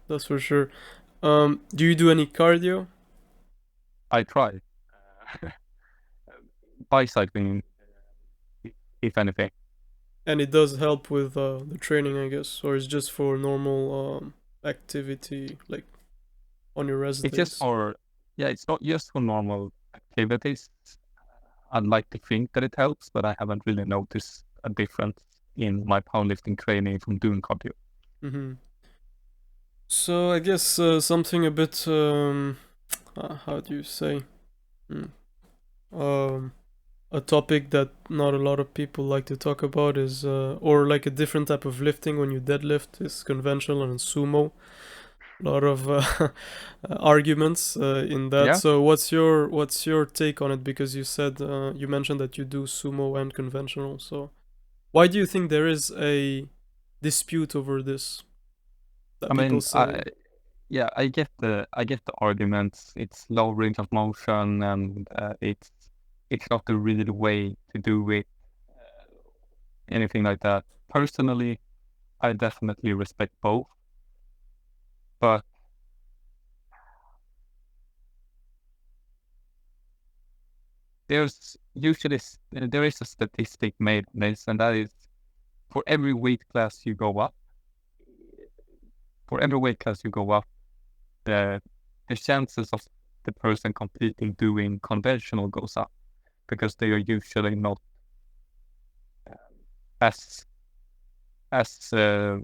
that's for sure. Do you do any cardio? I try bicycling, if anything. And it does help with the training, I guess, or it's just for normal activity, like on your rest It's just days. for, yeah, it's not just for normal activities. I'd like to think that it helps, but I haven't really noticed a difference in my powerlifting training from doing cardio. Mm-hmm. So I guess something a bit how do you say? Hmm. Um, a topic that not a lot of people like to talk about is, or like a different type of lifting when you deadlift is conventional and sumo. A lot of arguments in that. Yeah, So what's your take on it? Because you said you mentioned that you do sumo and conventional. So why do you think there is a dispute over this that I people mean, say? I get the arguments. It's low range of motion, and it's not the real way to do it. Anything like that. Personally, I definitely respect both, but there is a statistic made on this, and that is for every weight class you go up, for every weight class you go up, the the chances of the person competing doing conventional goes up because they are usually not as as uh,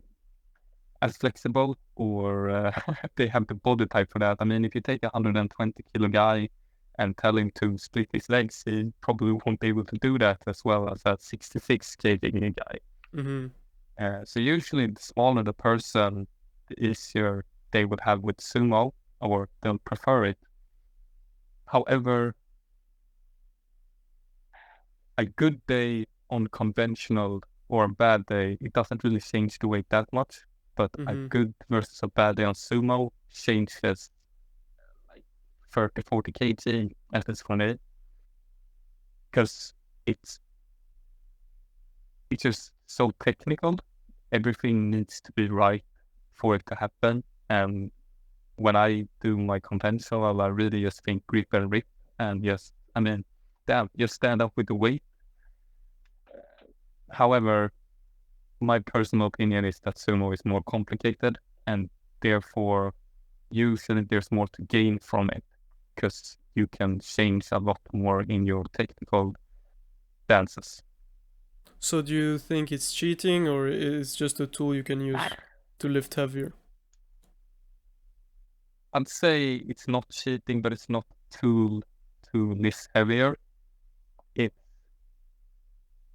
as flexible or they have the body type for that. I mean, if you take a 120 kilo guy and tell him to split his legs, he probably won't be able to do that as well as a 66 kg guy. Mm-hmm. So usually the smaller the person, the easier they would have with sumo or they'll prefer it. However, a good day on conventional or a bad day, it doesn't really change the weight that much. But a Mm-hmm. good versus a bad day on sumo changes like 30, 40 kg at this point because it's it's just so technical. Everything needs to be right for it to happen. And when I do my conventional, I really just think grip and rip and just, I mean, damn, just stand up with the weight. However, my personal opinion is that sumo is more complicated and therefore usually there's more to gain from it because you can change a lot more in your technical dances. So do you think it's cheating or it's just a tool you can use to lift heavier? I'd say it's not cheating, but it's not tool to lift heavier. It,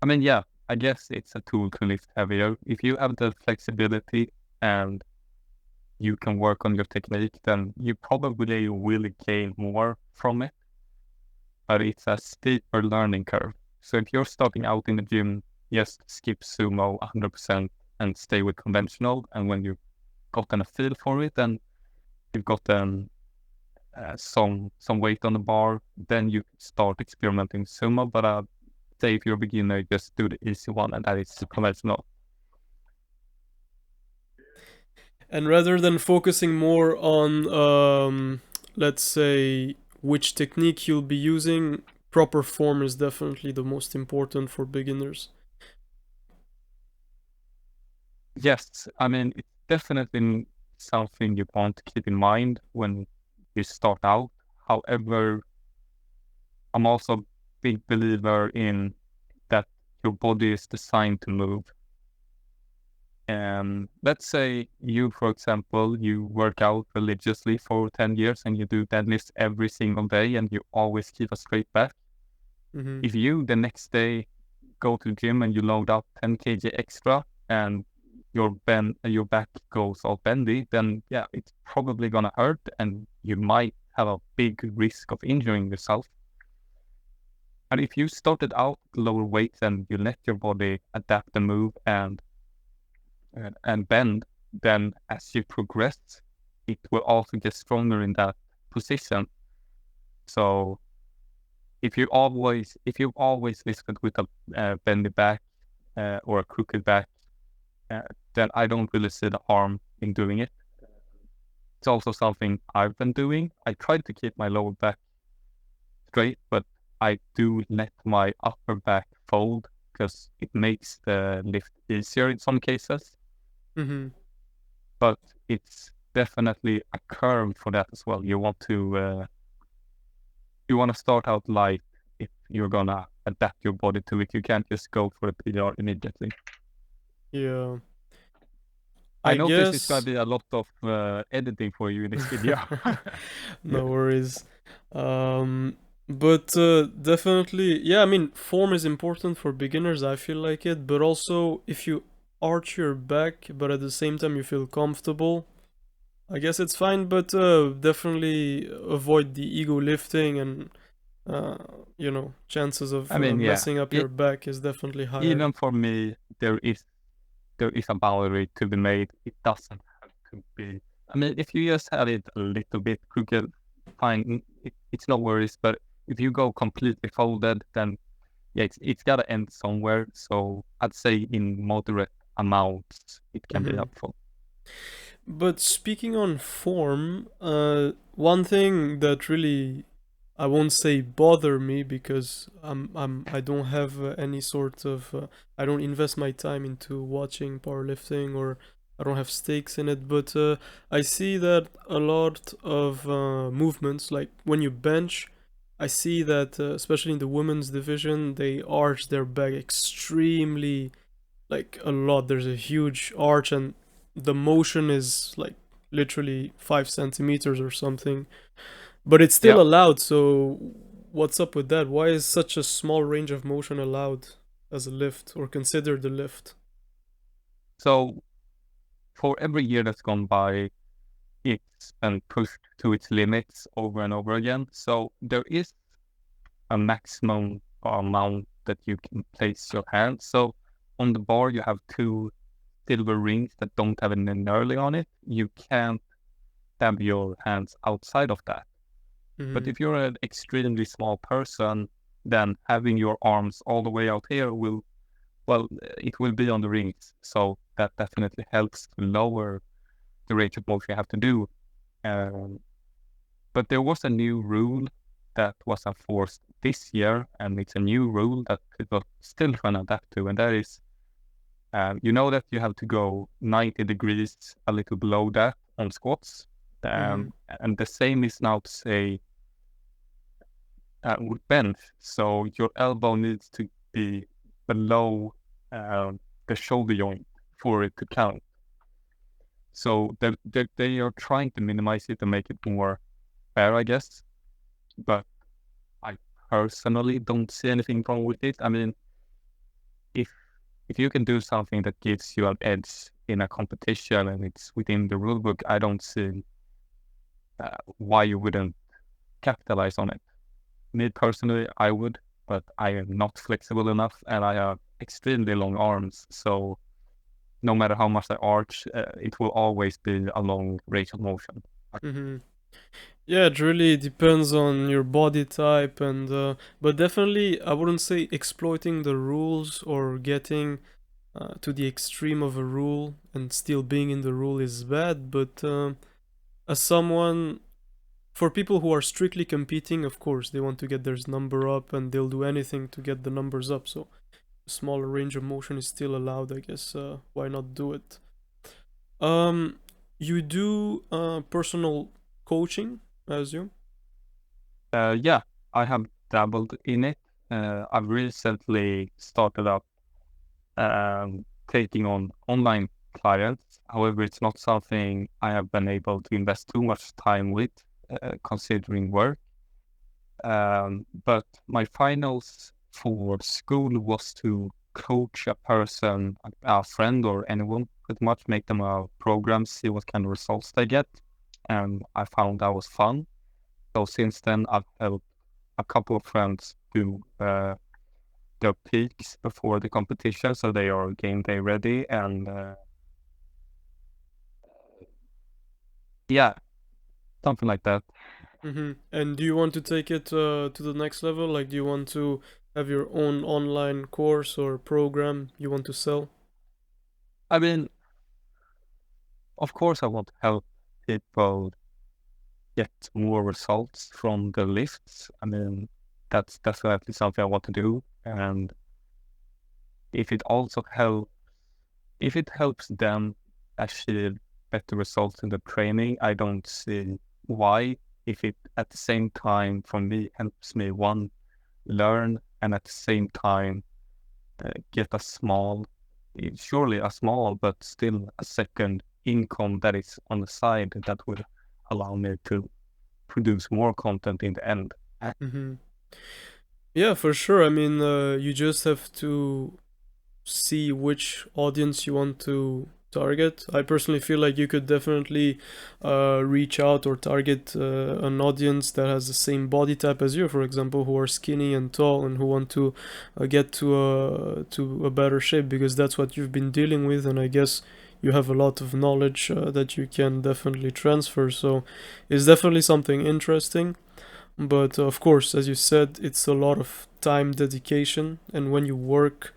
I mean, yeah, I guess it's a tool to lift heavier. If you have the flexibility and you can work on your technique, then you probably will gain more from it. But it's a steeper learning curve. So if you're starting out in the gym, just skip sumo 100% and stay with conventional. And when you've gotten a feel for it and you've gotten some weight on the bar, then you start experimenting sumo. But say if you're a beginner, just do the easy one, and that is conventional. And rather than focusing more on, let's say, which technique you'll be using, proper form is definitely the most important for beginners. Yes, I mean it's definitely something you want to keep in mind when you start out. However, I'm also a big believer in that your body is designed to move. Let's say you, for example, you work out religiously for 10 years and you do deadlifts every single day and you always keep a straight back. Mm-hmm. If you the next day go to the gym and you load up 10 kg extra and your back goes all bendy, then yeah, it's probably gonna hurt and you might have a big risk of injuring yourself. And if you started out with lower weights and you let your body adapt and move and bend, then as you progress, it will also get stronger in that position. So if you've always listed with a bendy back or a crooked back, then I don't really see the harm in doing it. It's also something I've been doing. I try to keep my lower back straight, but I do let my upper back fold because it makes the lift easier in some cases. Mm-hmm. But it's definitely a curve for that as well. You want to start out light if you're gonna adapt your body to it. You can't just go for a PR immediately. Yeah. I I know this is gonna guess. be a lot of editing for you in this video. No worries. But definitely, yeah, I mean, form is important for beginners, I feel like it, but also if you arch your back, but at the same time you feel comfortable, I guess it's fine, but definitely avoid the ego lifting and, uh, chances of I mean, yeah, messing up your back is definitely higher. even for me, there is a boundary to be made. It doesn't have to be. I mean, if you just have it a little bit crooked, fine, it's no worries. But if you go completely folded, then yeah, it's gotta end somewhere. So I'd say in moderate amounts, it can be Mm-hmm. helpful. But speaking on form, one thing that really I won't say bother me because I don't have any sort of I don't invest my time into watching powerlifting or I don't have stakes in it, but I see that a lot of movements, like when you bench, I see that especially in the women's division, they arch their back extremely, like a lot. There's a huge arch, and the motion is like literally 5 centimeters or something, but it's Yeah. still allowed. So, what's up with that? Why is such a small range of motion allowed as a lift or considered a lift? So for every year that's gone by, it's been pushed to its limits over and over again. So there is a maximum amount that you can place your hands. So on the bar, you have two silver rings that don't have any knurling on it. You can't stab your hands outside of that. But Mm-hmm. if you're an extremely small person, then having your arms all the way out here it will be on the rings. So that definitely helps to lower the range of motion you have to do. Um, but there was a new rule that was enforced this year, and it's a new rule that people still trying to adapt to, and that is, you know that you have to go 90 degrees a little below that on squats. Mm-hmm. And the same is now to say with bench. So your elbow needs to be below the shoulder joint for it to count. So they are trying to minimize it and make it more fair, I guess. But I personally don't see anything wrong with it. I mean, if you can do something that gives you an edge in a competition and it's within the rule book, I don't see why you wouldn't capitalize on it. Me personally, I would, but I am not flexible enough and I have extremely long arms. So no matter how much I arch, it will always be a long range of motion. Mm-hmm. Yeah, it really depends on your body type, and but definitely I wouldn't say exploiting the rules or getting to the extreme of a rule and still being in the rule is bad. But as someone, for people who are strictly competing, of course they want to get their number up and they'll do anything to get the numbers up. So a smaller range of motion is still allowed, I guess. Why not do it? Um, you do personal coaching, I assume. Yeah, I have dabbled in it. I've recently started up taking on online clients. However, it's not something I have been able to invest too much time with, considering work. But my finals for school was to coach a person, a friend or anyone, pretty much make them a program, see what kind of results they get. And I found that was fun. So since then, I've helped a couple of friends do their peaks before the competition, so they are game day ready. And yeah, something like that. And do you want to take it to the next level? Like, do you want to have your own online course or program you want to sell? I mean, of course, I want to help people get more results from the lifts. I mean, that's definitely something I want to do. And if it also if it helps them achieve better results in the training, I don't see why. If it at the same time for me helps me learn and at the same time get a small, surely a small, but still a second income that is on the side that will allow me to produce more content in the end. Mm-hmm. Yeah, for sure. I mean, you just have to see which audience you want to target. I personally feel like you could definitely reach out or target an audience that has the same body type as you, for example, who are skinny and tall and who want to get to a better shape because that's what you've been dealing with, and I guess you have a lot of knowledge that you can definitely transfer. So it's definitely something interesting. But of course, as you said, it's a lot of time dedication, and when you work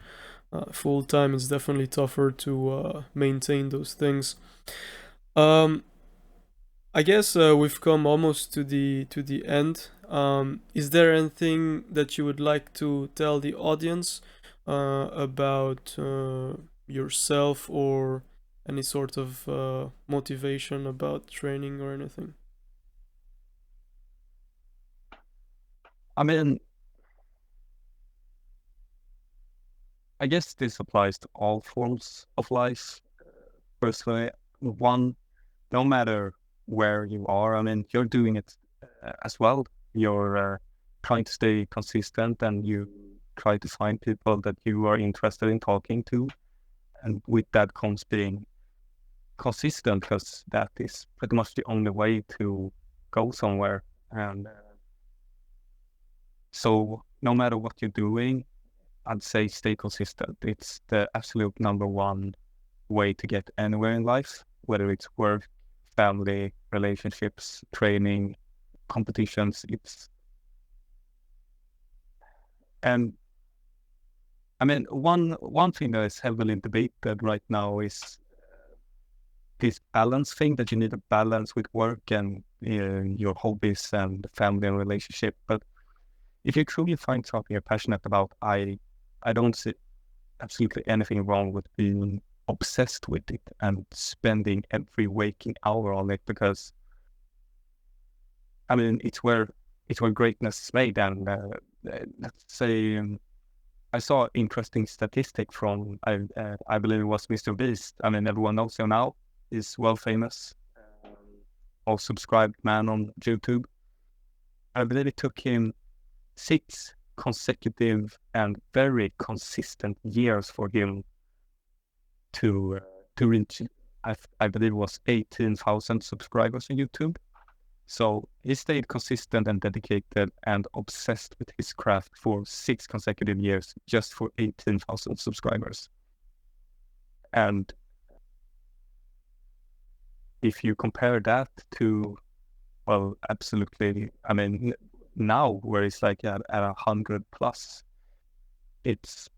full time, it's definitely tougher to maintain those things. Um, I guess we've come almost to the end. Is there anything that you would like to tell the audience about yourself or any sort of motivation about training or anything? I mean, I guess this applies to all forms of life. Personally, one, no matter where you are, I mean, you're doing it as well. You're trying to stay consistent and you try to find people that you are interested in talking to. And with that comes being consistent because that is pretty much the only way to go somewhere. And so no matter what you're doing, I'd say stay consistent. It's the absolute number one way to get anywhere in life, whether it's work, family, relationships, training, competitions. And I mean, one thing that is heavily debated right now is this balance thing, that you need a balance with work and your hobbies and family and relationship. But if you truly find something you're passionate about, I don't see absolutely anything wrong with being obsessed with it and spending every waking hour on it, because I mean it's where greatness is made. And let's say I saw an interesting statistic from I believe it was Mr. Beast. I mean, everyone knows him now. He's well famous, all subscribed man on YouTube. I believe it took him 6 consecutive and very consistent years for him to reach, I believe it was 18,000 subscribers on YouTube. So he stayed consistent and dedicated and obsessed with his craft for 6 consecutive years just for 18,000 subscribers. And if you compare that to, well, absolutely, I mean, now where it's like at 100 plus, it's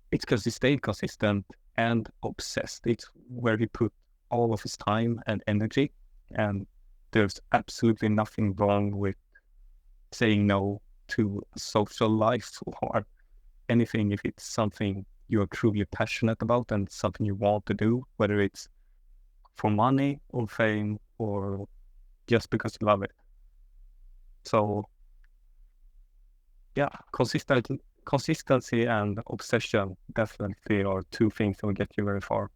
because he stayed consistent and obsessed. It's where he put all of his time and energy, and there's absolutely nothing wrong with saying no to a social life or anything if it's something you're truly passionate about and something you want to do, whether it's for money or fame or just because you love it. So yeah, consistency and obsession definitely are 2 things that will get you very far.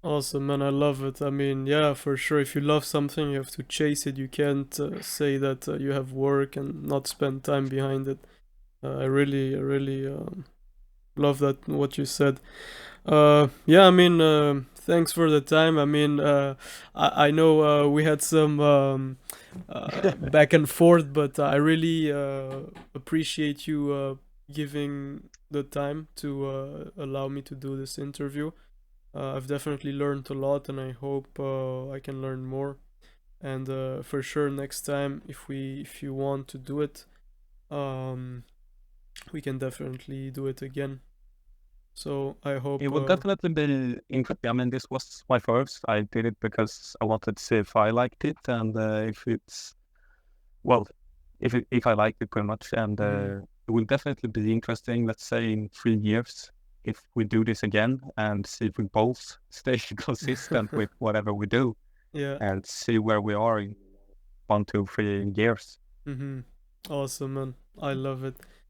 Awesome, man. I love it. I mean, yeah, for sure. If you love something, you have to chase it. You can't say that you have work and not spend time behind it. I really love that what you said. Yeah, I mean, thanks for the time. I mean, I know we had some back and forth, but I really appreciate you giving the time to allow me to do this interview. I've definitely learned a lot, and I hope I can learn more. And for sure, next time, if you want to do it, um, we can definitely do it again. So I It hope. would definitely be interesting. I mean, this was my first. I did it because I wanted to see if I liked it and if it's well, if I liked it pretty much. And Mhm. it will definitely be interesting. Let's say in 3 years, if we do this again and see if we both stay consistent with whatever we do Yeah. and see where we are in 1, 2, 3 years. Mhm. Awesome, man. I love it.